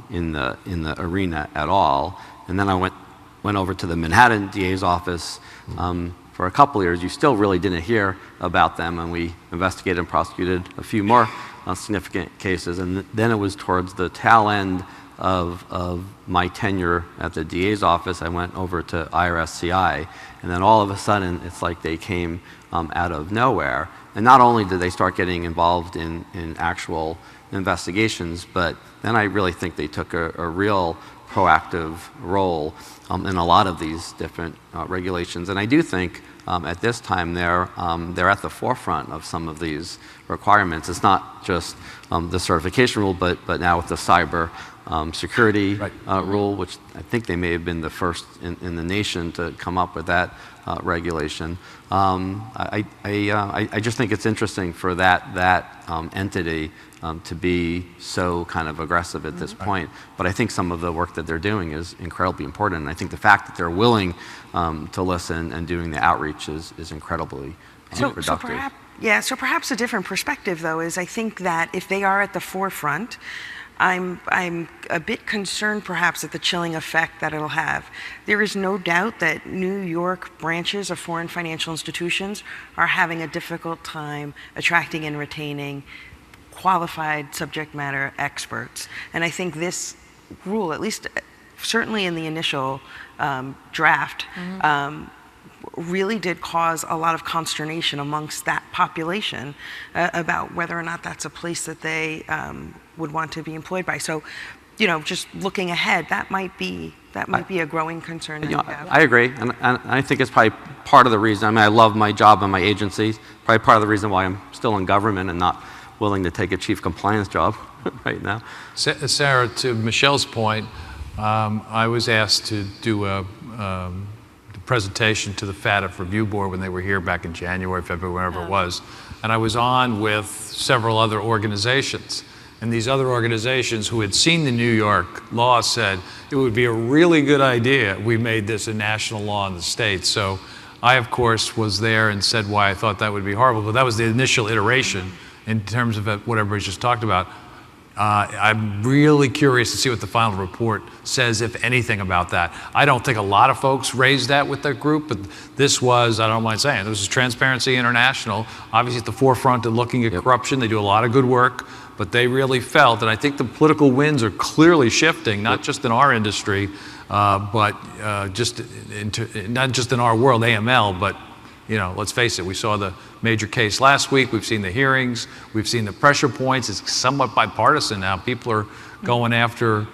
in the arena at all. And then I went over to the Manhattan DA's office for a couple of years. You still really didn't hear about them, and we investigated and prosecuted a few more significant cases. And then it was towards the tail end of my tenure at the DA's office, I went over to IRSCI, and then all of a sudden it's like they came out of nowhere. And not only did they start getting involved in actual investigations, but then I really think they took a real proactive role in a lot of these different regulations. And I do think at this time they're at the forefront of some of these requirements. It's not just the certification rule, but now with the cyber security rule, which I think they may have been the first in the nation to come up with that regulation. I just think it's interesting for that entity to be so kind of aggressive at this point. But I think some of the work that they're doing is incredibly important. And I think the fact that they're willing to listen and doing the outreach is incredibly productive. So perhaps a different perspective, though, is I think that if they are at the forefront, I'm a bit concerned perhaps at the chilling effect that it'll have. There is no doubt that New York branches of foreign financial institutions are having a difficult time attracting and retaining qualified subject matter experts. And I think this rule, at least certainly in the initial draft, really did cause a lot of consternation amongst that population about whether or not that's a place that they would want to be employed by. So, just looking ahead, that might be a growing concern that you have. I agree, and I think it's probably part of the reason. I mean, I love my job and my agency. Probably part of the reason why I'm still in government and not willing to take a chief compliance job right now. Sarah, to Michelle's point, I was asked to do a presentation to the FATF review board when they were here back in January, February, whenever it was. And I was on with several other organizations. And these other organizations who had seen the New York law said it would be a really good idea if we made this a national law in the state. So I, of course, was there and said why I thought that would be horrible. But that was the initial iteration in terms of what everybody's just talked about. I'm really curious to see what the final report says, if anything, about that. I don't think a lot of folks raised that with their group, but this was, I don't mind saying, this is Transparency International, obviously at the forefront of looking at corruption. They do a lot of good work, but they really felt, and I think the political winds are clearly shifting, not just in our industry, but not just in our world, AML, but let's face it, we saw the major case last week, we've seen the hearings, we've seen the pressure points. It's somewhat bipartisan now. People are going after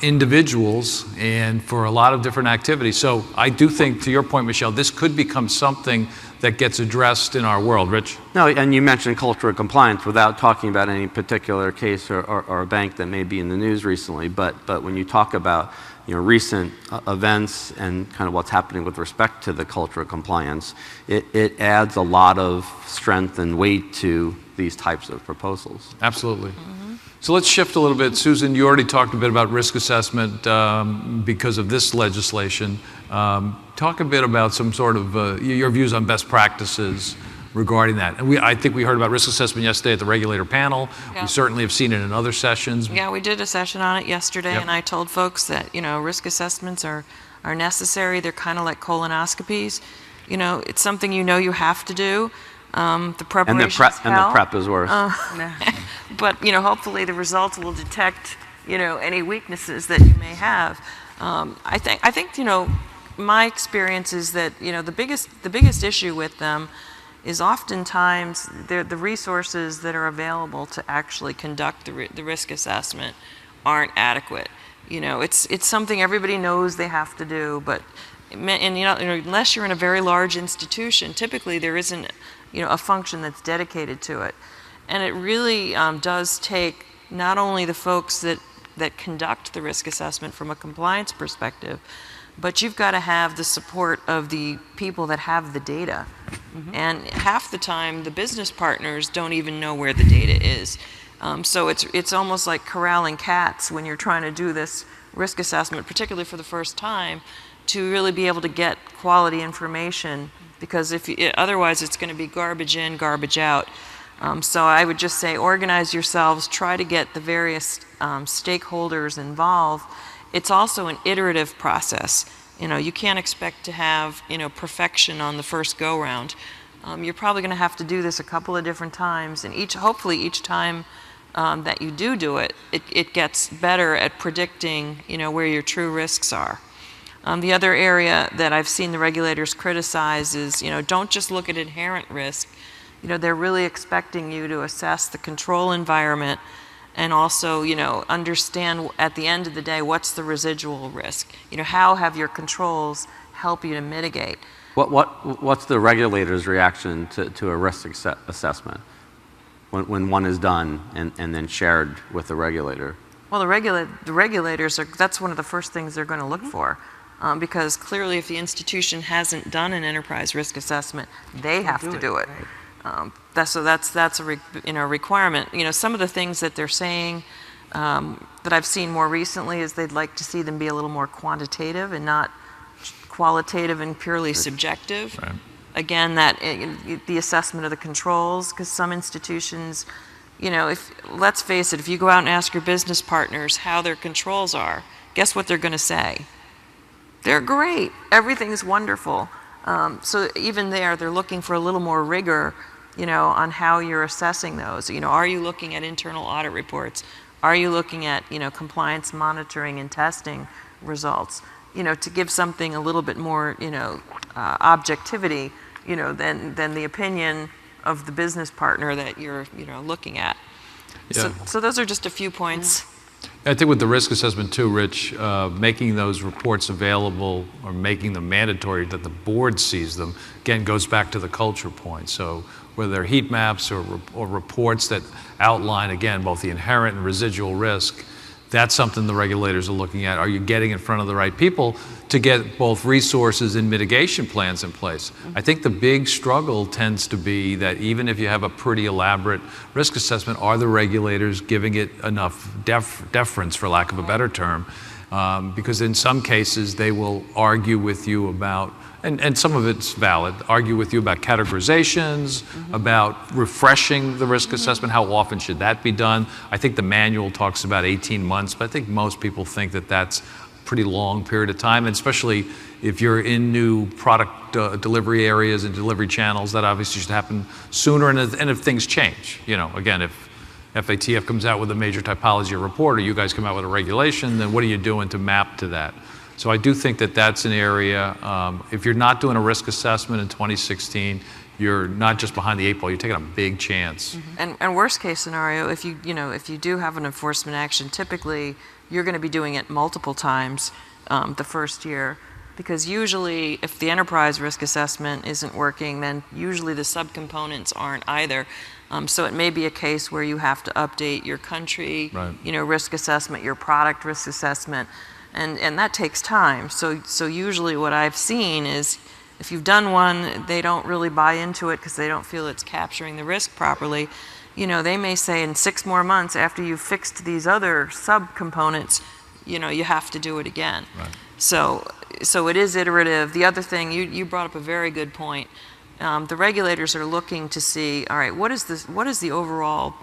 individuals and for a lot of different activities. So I do think, to your point, Michelle, this could become something that gets addressed in our world. Rich? No, and you mentioned culture of compliance without talking about any particular case or bank that may be in the news recently, but when you talk about recent events and kind of what's happening with respect to the culture of compliance, it adds a lot of strength and weight to these types of proposals. Absolutely. So let's shift a little bit. Susan, you already talked a bit about risk assessment because of this legislation. Talk a bit about some sort of your views on best practices regarding that. And I think we heard about risk assessment yesterday at the regulator panel. Yeah. We certainly have seen it in other sessions. Yeah, we did a session on it yesterday, Yep. and I told folks that, risk assessments are necessary. They're kind of like colonoscopies. It's something you have to do. The preparation And the prep is worse. But, hopefully the results will detect, any weaknesses that you may have. I think, my experience is that, the biggest issue with them is oftentimes the resources that are available to actually conduct the risk assessment aren't adequate. It's something everybody knows they have to do, but unless you're in a very large institution, typically there isn't a function that's dedicated to it. And it really does take not only the folks that conduct the risk assessment from a compliance perspective, but you've got to have the support of the people that have the data. And half the time, the business partners don't even know where the data is. So it's almost like corralling cats when you're trying to do this risk assessment, particularly for the first time, to really be able to get quality information, because otherwise it's going to be garbage in, garbage out. So I would just say organize yourselves, try to get the various stakeholders involved. It's also an iterative process. You can't expect to have, perfection on the first go-round. You're probably going to have to do this a couple of different times, and hopefully each time that you do it, it gets better at predicting, where your true risks are. The other area that I've seen the regulators criticize is, don't just look at inherent risk. They're really expecting you to assess the control environment and also, understand at the end of the day, what's the residual risk? How have your controls help you to mitigate? What's the regulator's reaction to a risk assessment when one is done and then shared with the regulator? Well, the regulators that's one of the first things they're going to look for. Because clearly if the institution hasn't done an enterprise risk assessment, they have to do it. That's a requirement. Some of the things that they're saying that I've seen more recently is they'd like to see them be a little more quantitative and not qualitative and purely subjective. Right. Again, the assessment of the controls, because some institutions, let's face it, if you go out and ask your business partners how their controls are, guess what they're going to say? They're great. Everything's wonderful. So even they're looking for a little more rigor, on how you're assessing those. Are you looking at internal audit reports? Are you looking at, compliance monitoring and testing results? To give something a little bit more, objectivity, than the opinion of the business partner that you're, looking at. Yeah. So those are just a few points. I think with the risk assessment too, Rich, making those reports available or making them mandatory that the board sees them, again, goes back to the culture point. So whether they're heat maps or reports that outline, again, both the inherent and residual risk, that's something the regulators are looking at. Are you getting in front of the right people to get both resources and mitigation plans in place? I think the big struggle tends to be that even if you have a pretty elaborate risk assessment, are the regulators giving it enough deference, for lack of a better term? Because in some cases they will argue with you about, and some of it's valid, argue with you about categorizations, about refreshing the risk assessment, how often should that be done? I think the manual talks about 18 months, but I think most people think that that's a pretty long period of time, and especially if you're in new product delivery areas and delivery channels, that obviously should happen sooner, and if things change. Again, if FATF comes out with a major typology report or you guys come out with a regulation, then what are you doing to map to that? So I do think that that's an area, if you're not doing a risk assessment in 2016, you're not just behind the eight ball, you're taking a big chance. And worst case scenario, if you do have an enforcement action, typically you're going to be doing it multiple times the first year, because usually if the enterprise risk assessment isn't working, then usually the subcomponents aren't either. So it may be a case where you have to update your country, risk assessment, your product risk assessment, and that takes time. So usually what I've seen is if you've done one, they don't really buy into it because they don't feel it's capturing the risk properly. They may say in 6 more months after you've fixed these other subcomponents, you have to do it again. Right. So it is iterative. The other thing, you brought up a very good point. the regulators are looking to see, all right, what is the overall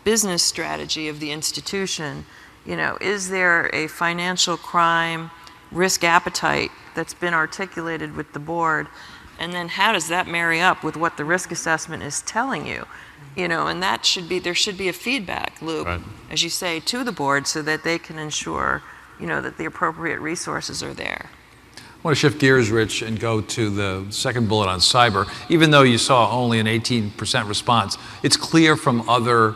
business strategy of the institution? Is there a financial crime risk appetite that's been articulated with the board? And then how does that marry up with what the risk assessment is telling you? And there should be a feedback loop, Right. as you say, to the board so that they can ensure, that the appropriate resources are there. I want to shift gears, Rich, and go to the second bullet on cyber. Even though you saw only an 18% response, it's clear from other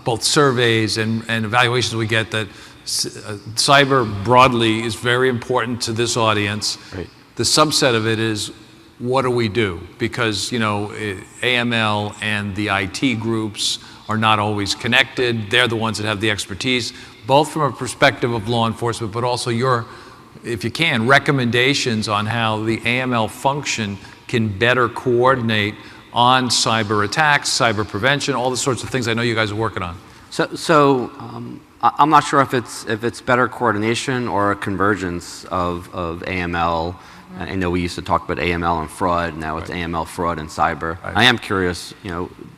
both surveys and evaluations we get that cyber broadly is very important to this audience. Right. The subset of it is, what do we do? Because, AML and the IT groups are not always connected. They're the ones that have the expertise, both from a perspective of law enforcement, but also your, if you can, recommendations on how the AML function can better coordinate on cyber attacks, cyber prevention, all the sorts of things I know you guys are working on. So I'm not sure if it's better coordination or a convergence of AML. I know we used to talk about AML and fraud. Now it's AML, fraud, and cyber. Right. I am curious,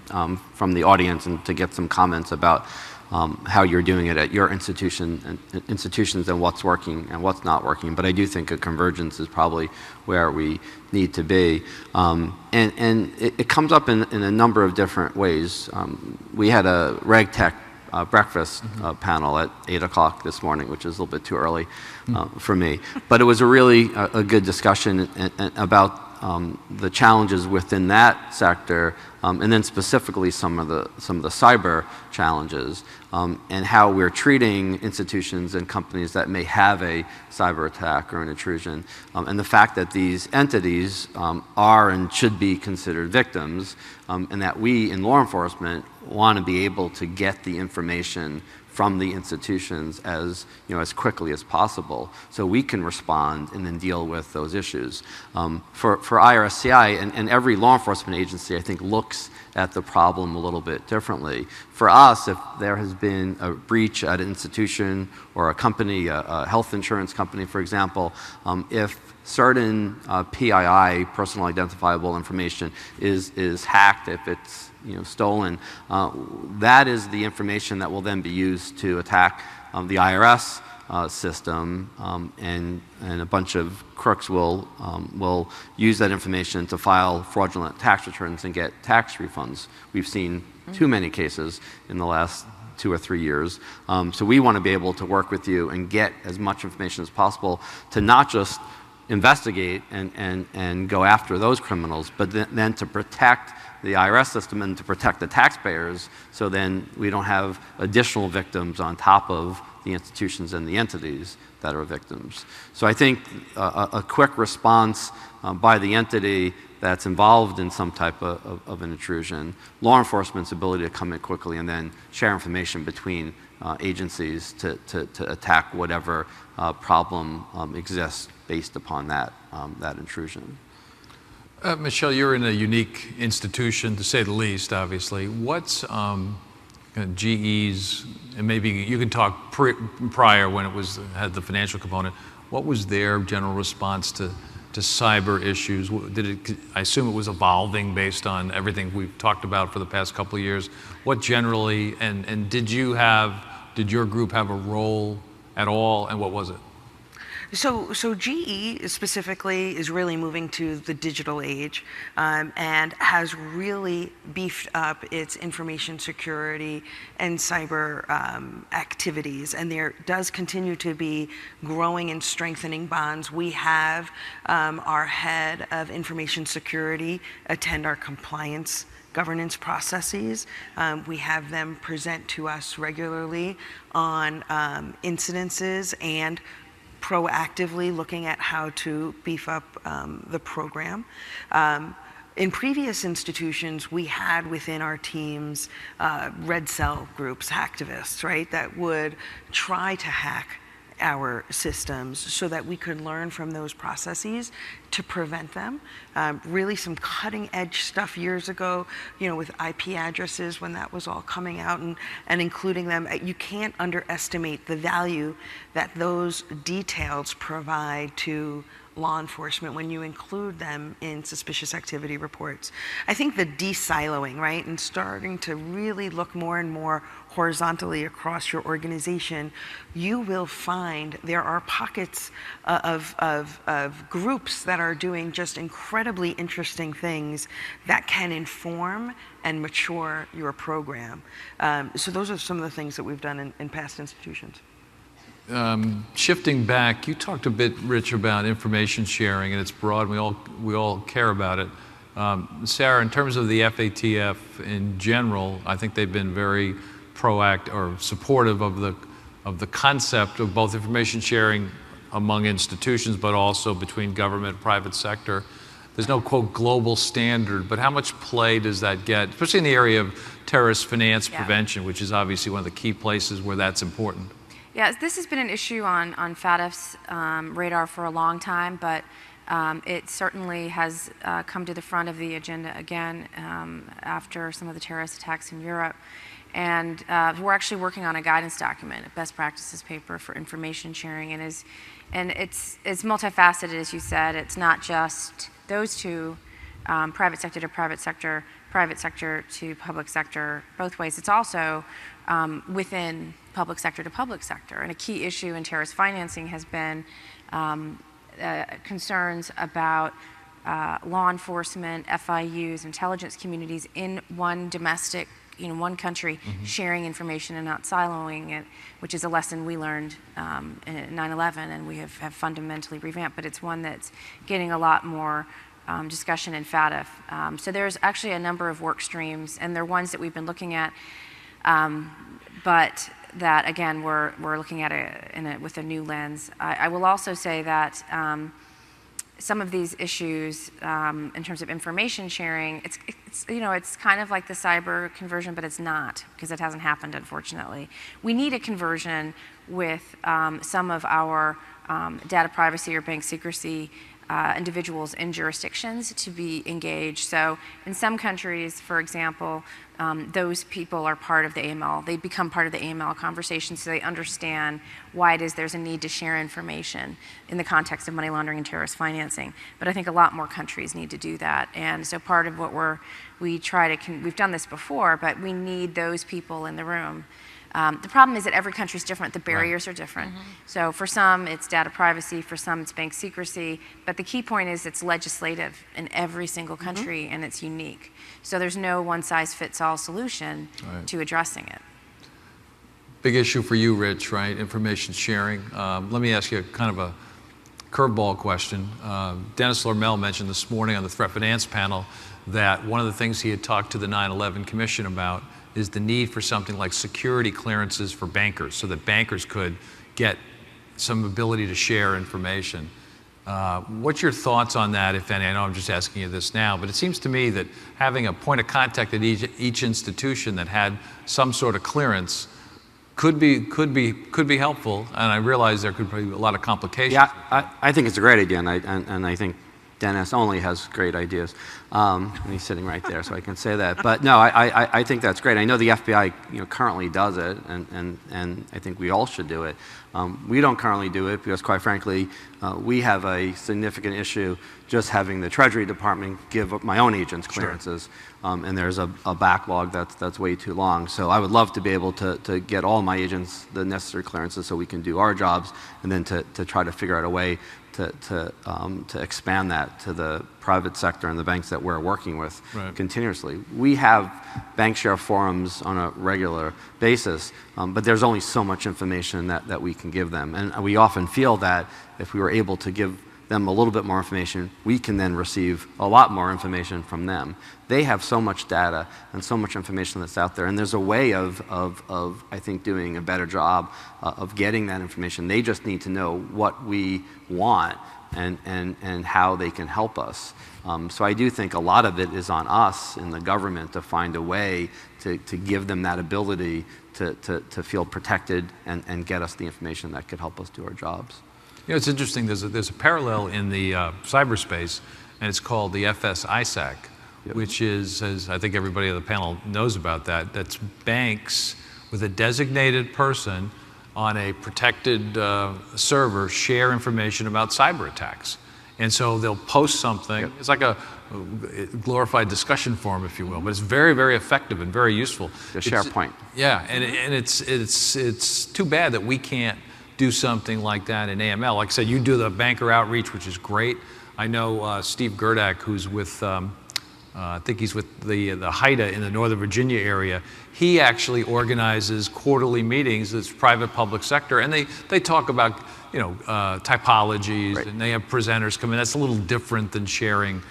from the audience, and to get some comments about how you're doing it at your institutions and what's working and what's not working. But I do think a convergence is probably where we need to be. And it comes up in a number of different ways. We had a RegTech breakfast panel at 8 o'clock this morning, which is a little bit too early for me. But it was a really a good discussion about the challenges within that sector, and then specifically some of the cyber challenges, and how we're treating institutions and companies that may have a cyber attack or an intrusion, and the fact that these entities are and should be considered victims, and that we in law enforcement want to be able to get the information from the institutions as quickly as possible, so we can respond and then deal with those issues. For IRSCI and every law enforcement agency, I think, looks at the problem a little bit differently. For us, if there has been a breach at an institution or a company, a health insurance company, for example, if certain PII, personal identifiable information, is hacked, if it's stolen, that is the information that will then be used to attack the IRS system, and a bunch of crooks will use that information to file fraudulent tax returns and get tax refunds. We've seen too many cases in the last 2 or 3 years. So we want to be able to work with you and get as much information as possible to not just investigate and go after those criminals, but then to protect the IRS system and to protect the taxpayers, so then we don't have additional victims on top of the institutions and the entities that are victims. So I think a quick response by the entity that's involved in some type of an intrusion, law enforcement's ability to come in quickly and then share information between agencies to attack whatever problem exists based upon that intrusion. Michelle, you're in a unique institution, to say the least, obviously. What's GE's, and maybe you can talk prior when it had the financial component, what was their general response to cyber issues? I assume it was evolving based on everything we've talked about for the past couple of years. What generally, and did your group have a role at all, and what was it? So GE specifically is really moving to the digital age, and has really beefed up its information security and cyber activities, and there does continue to be growing and strengthening bonds. We have our head of information security attend our compliance governance processes. We have them present to us regularly on incidences and proactively looking at how to beef up the program. In previous institutions, we had within our teams red cell groups, hacktivists, right, that would try to hack our systems so that we could learn from those processes to prevent them. Really some cutting edge stuff years ago, with IP addresses when that was all coming out and including them. You can't underestimate the value that those details provide to law enforcement when you include them in suspicious activity reports. I think the de-siloing, right, and starting to really look more and more horizontally across your organization, you will find there are pockets of groups that are doing just incredibly interesting things that can inform and mature your program. So those are some of the things that we've done in past institutions. Shifting back, you talked a bit, Rich, about information sharing, and it's broad. We all care about it. Sarah, in terms of the FATF in general, I think they've been very proactive or supportive of the concept of both information sharing among institutions, but also between government and private sector. There's no, quote, global standard, but how much play does that get, especially in the area of terrorist finance prevention, which is obviously one of the key places where that's important? Yeah, this has been an issue on FATF's radar for a long time, but it certainly has come to the front of the agenda again after some of the terrorist attacks in Europe. And we're actually working on a guidance document, a best practices paper for information sharing, and it's multifaceted, as you said. It's not just those two, private sector to private sector to public sector, both ways. It's also within public sector to public sector. And a key issue in terrorist financing has been concerns about law enforcement, FIUs, intelligence communities in one domestic, one country, sharing information and not siloing it, which is a lesson we learned in 9/11, and we have fundamentally revamped, but it's one that's getting a lot more discussion in FATF. So there's actually a number of work streams, and they're ones that we've been looking at, but that, again, we're looking at it with a new lens. I will also say that some of these issues in terms of information sharing, it's kind of like the cyber conversion, but it's not, because it hasn't happened, unfortunately. We need a conversion with some of our data privacy or bank secrecy individuals in jurisdictions to be engaged. So in some countries, for example, those people are part of the AML. They become part of the AML conversation, so they understand why it is there's a need to share information in the context of money laundering and terrorist financing. But I think a lot more countries need to do that. And so part of what we've done this before, but we need those people in the room. The problem is that every country is different. The barriers are different. So for some, it's data privacy. For some, it's bank secrecy. But the key point is it's legislative in every single country, and it's unique. So there's no one-size-fits-all solution to addressing it. Big issue for you, Rich, right? Information sharing. Let me ask you kind of a curveball question. Dennis Lormel mentioned this morning on the Threat Finance panel that one of the things he had talked to the 9/11 Commission about is the need for something like security clearances for bankers, so that bankers could get some ability to share information. What's your thoughts on that, if any? I know I'm just asking you this now, but it seems to me that having a point of contact at each institution that had some sort of clearance could be helpful, and I realize there could be a lot of complications. Yeah, I think it's a great idea, and I think Dennis only has great ideas. And he's sitting right there, so I can say that. But no, I think that's great. I know the FBI currently does it, and I think we all should do it. We don't currently do it because, quite frankly, we have a significant issue just having the Treasury Department give my own agents clearances. And there's a backlog that's way too long. So I would love to be able to get all my agents the necessary clearances so we can do our jobs, and then to try to figure out a way to expand that to the private sector and the banks that we're working with continuously. We have bank share forums on a regular basis, but there's only so much information that we can give them. And we often feel that if we were able to give them a little bit more information, we can then receive a lot more information from them. They have so much data and so much information that's out there, and there's a way of I think, doing a better job of getting that information. They just need to know what we want and how they can help us. So I do think a lot of it is on us in the government to find a way to give them that ability to feel protected and get us the information that could help us do our jobs. It's interesting. There's a parallel in the cyberspace, and it's called the FS-ISAC, which is, as I think everybody on the panel knows about that, that's banks with a designated person on a protected server share information about cyber attacks. And so they'll post something. It's like a glorified discussion forum, if you will, but it's very, very effective and very useful. The SharePoint. Yeah, and it's too bad that we can't do something like that in AML. Like I said, you do the banker outreach, which is great. I know Steve Gerdak, who's with, I think he's with the HIDA in the Northern Virginia area. He actually organizes quarterly meetings. It's private public sector, and they talk about typologies, right. and they have presenters come in. That's a little different than sharing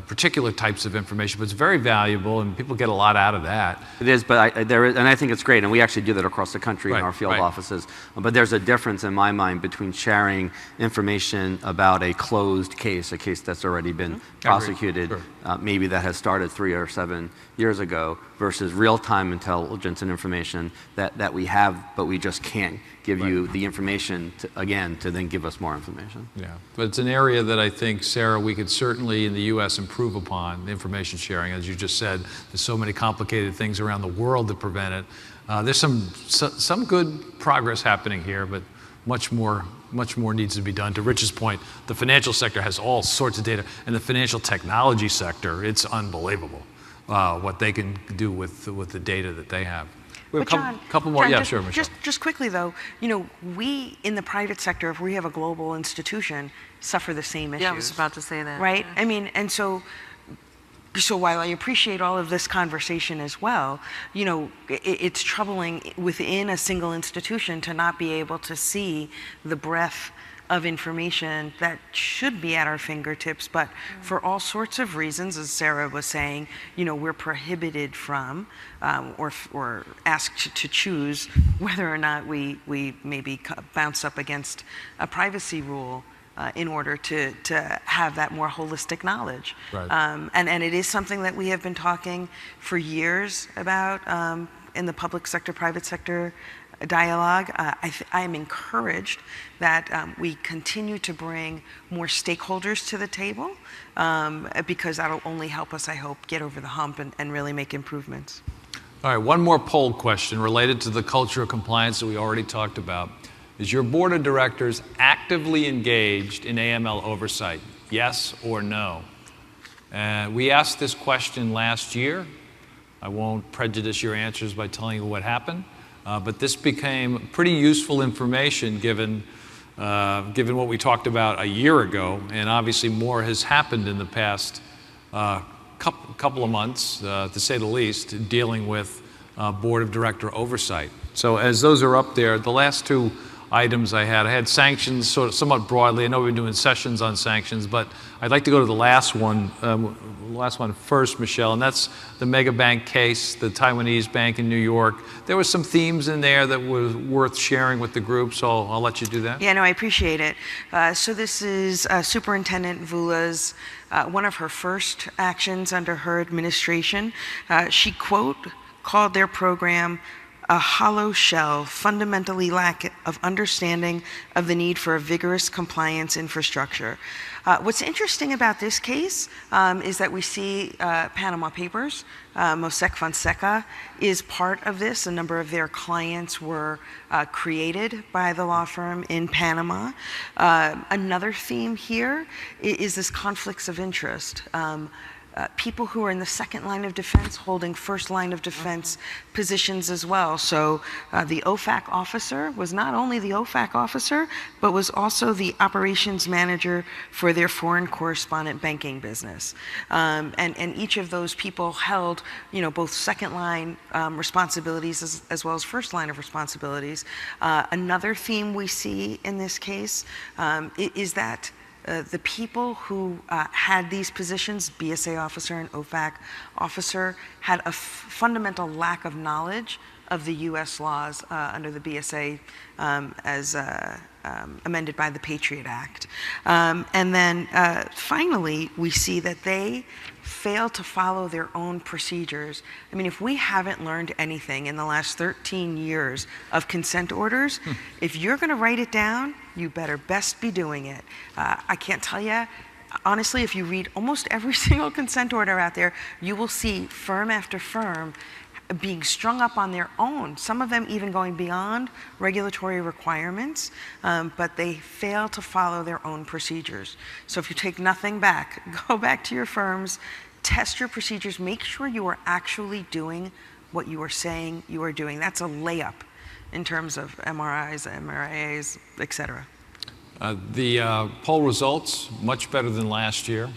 particular types of information, but it's very valuable, and people get a lot out of that. It is, but and I think it's great, and we actually do that across the country in our field offices. But there's a difference in my mind between sharing information about a closed case, a case that's already been prosecuted, maybe that has started 3 or 7 years ago, versus real-time intelligence and information that we have, but we just can't give you the information, to then give us more information. Yeah, but it's an area that I think, Sarah, we could certainly in the U.S. improve upon, information sharing. As you just said, there's so many complicated things around the world that prevent it. There's some good progress happening here, but much more needs to be done. To Rich's point, the financial sector has all sorts of data, and the financial technology sector, it's unbelievable what they can do with the data that they have. We have But couple more. John, Yeah, sure, Michelle. Just quickly though, we in the private sector, if we have a global institution, suffer the same issues. Yeah, I was about to say that. Right? Yeah. I mean, and so while I appreciate all of this conversation as well, it's troubling within a single institution to not be able to see the breadth of information that should be at our fingertips, but for all sorts of reasons, as Sarah was saying, we're prohibited from or asked to choose whether or not we maybe bounce up against a privacy rule in order to have that more holistic knowledge. Right. And it is something that we have been talking for years about in the public sector, private sector dialogue. I am encouraged that we continue to bring more stakeholders to the table because that'll only help us, I hope, get over the hump and really make improvements. All right, one more poll question related to the culture of compliance that we already talked about. Is your board of directors actively engaged in AML oversight? Yes or no? We asked this question last year. I won't prejudice your answers by telling you what happened. But this became pretty useful information given what we talked about a year ago, and obviously more has happened in the past couple of months, to say the least, dealing with board of director oversight. So as those are up there, the last two items I had sanctions somewhat broadly. I know we've been doing sessions on sanctions, but I'd like to go to the last one first, Michelle, and that's the mega bank case, the Taiwanese bank in New York. There were some themes in there that were worth sharing with the group, so I'll let you do that. Yeah, no, I appreciate it. So this is Superintendent Vula's, one of her first actions under her administration. She, quote, called their program a hollow shell, fundamentally lack of understanding of the need for a vigorous compliance infrastructure. What's interesting about this case is that we see Panama Papers. Mossack Fonseca is part of this. A number of their clients were created by the law firm in Panama. Another theme here is this conflicts of interest. People who are in the second line of defense holding first line of defense positions as well. So the OFAC officer was not only the OFAC officer, but was also the operations manager for their foreign correspondent banking business. And each of those people held, both second line responsibilities as well as first line of responsibilities. Another theme we see in this case is that the people who had these positions, BSA officer and OFAC officer, had a fundamental lack of knowledge of the U.S. laws under the BSA as amended by the Patriot Act. And then finally, we see that they fail to follow their own procedures. I mean, if we haven't learned anything in the last 13 years of consent orders, if you're going to write it down, you better best be doing it. I can't tell you, honestly, if you read almost every single consent order out there, you will see firm after firm being strung up on their own, some of them even going beyond regulatory requirements, but they fail to follow their own procedures. So if you take nothing back, go back to your firms, test your procedures, make sure you are actually doing what you are saying you are doing. That's a layup in terms of MRIs, MRAs, et cetera. The poll results, much better than last year.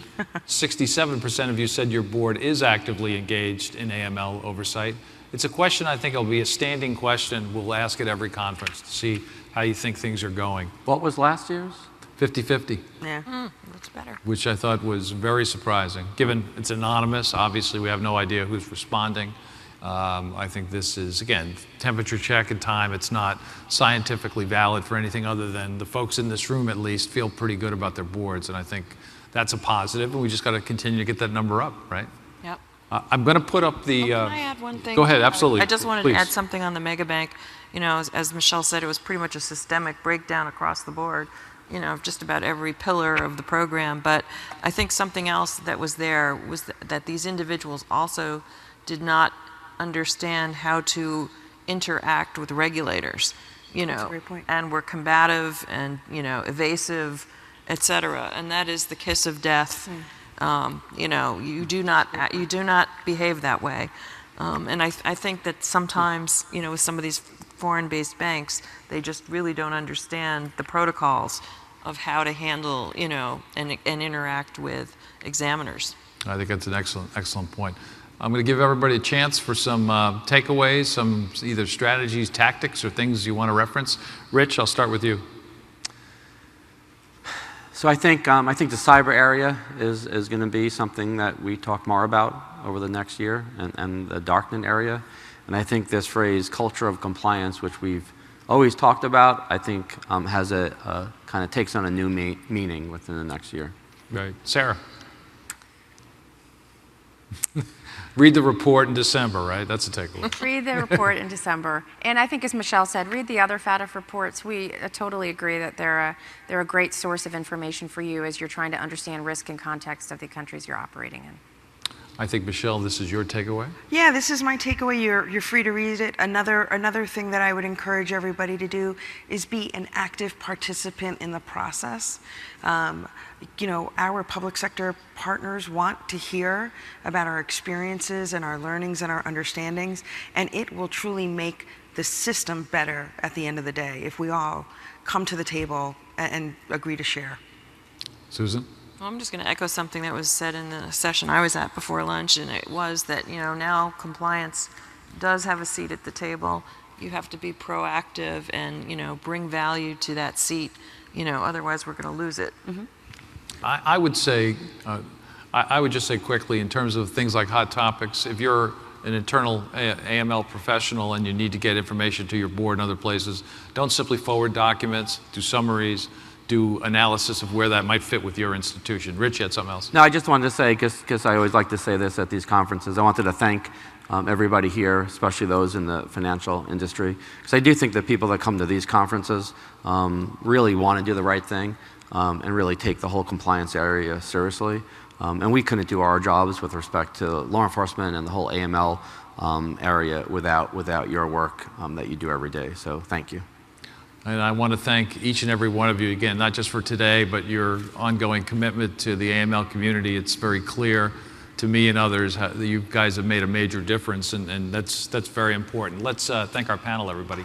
67% of you said your board is actively engaged in AML oversight. It's a question I think will be a standing question. We'll ask at every conference to see how you think things are going. What was last year's? 50-50. Yeah. That's better. Which I thought was very surprising. Given it's anonymous, obviously we have no idea who's responding. I think this is, again, temperature check and time. It's not scientifically valid for anything other than the folks in this room at least feel pretty good about their boards, and I think that's a positive, and we just got to continue to get that number up, right? Yep. I'm going to put up the... Can I add one thing? Go ahead, absolutely. I just wanted Please. to add something on the mega bank. You know, as Michelle said, it was pretty much a systemic breakdown across the board, you know, of just about every pillar of the program. But I think something else that was there was that these individuals also did not understand how to interact with regulators, you know, That's a great point. and were combative and, you know, evasive, et cetera. And that is the kiss of death. You know, you do not behave that way. And I think that sometimes, you know, with some of these foreign-based banks, they just really don't understand the protocols of how to handle, you know, and interact with examiners. I think that's an excellent point. I'm going to give everybody a chance for some takeaways, some either strategies, tactics, or things you want to reference. Rich, I'll start with you. So I think the cyber area is going to be something that we talk more about over the next year, and the darknet area. And I think this phrase, culture of compliance, which we've always talked about, I think has a kind of takes on a new meaning within the next year. Right. Sarah. Read the report in December, right? That's a takeaway. Read the report in December. And I think, as Michelle said, read the other FATF reports. We totally agree that they're a great source of information for you as you're trying to understand risk and context of the countries you're operating in. I think, Michelle, this is your takeaway. Yeah, this is my takeaway. You're free to read it. Another thing that I would encourage everybody to do is be an active participant in the process. You know, our public sector partners want to hear about our experiences and our learnings and our understandings, and it will truly make the system better at the end of the day if we all come to the table and agree to share. Susan? Well, I'm just going to echo something that was said in the session I was at before lunch, and it was that, you know, now compliance does have a seat at the table. You have to be proactive and, you know, bring value to that seat. You know, otherwise we're going to lose it. Mm-hmm. I would say, I would just say quickly in terms of things like hot topics, if you're an internal AML professional and you need to get information to your board and other places, don't simply forward documents, do summaries, do analysis of where that might fit with your institution. Rich, you had something else? No, I just wanted to say, because I always like to say this at these conferences, I wanted to thank everybody here, especially those in the financial industry, because I do think that people that come to these conferences really want to do the right thing and really take the whole compliance area seriously. And we couldn't do our jobs with respect to law enforcement and the whole AML area without your work that you do every day. So thank you. And I want to thank each and every one of you, again, not just for today, but your ongoing commitment to the AML community. It's very clear to me and others how you guys have made a major difference, and that's very important. Let's thank our panel, everybody.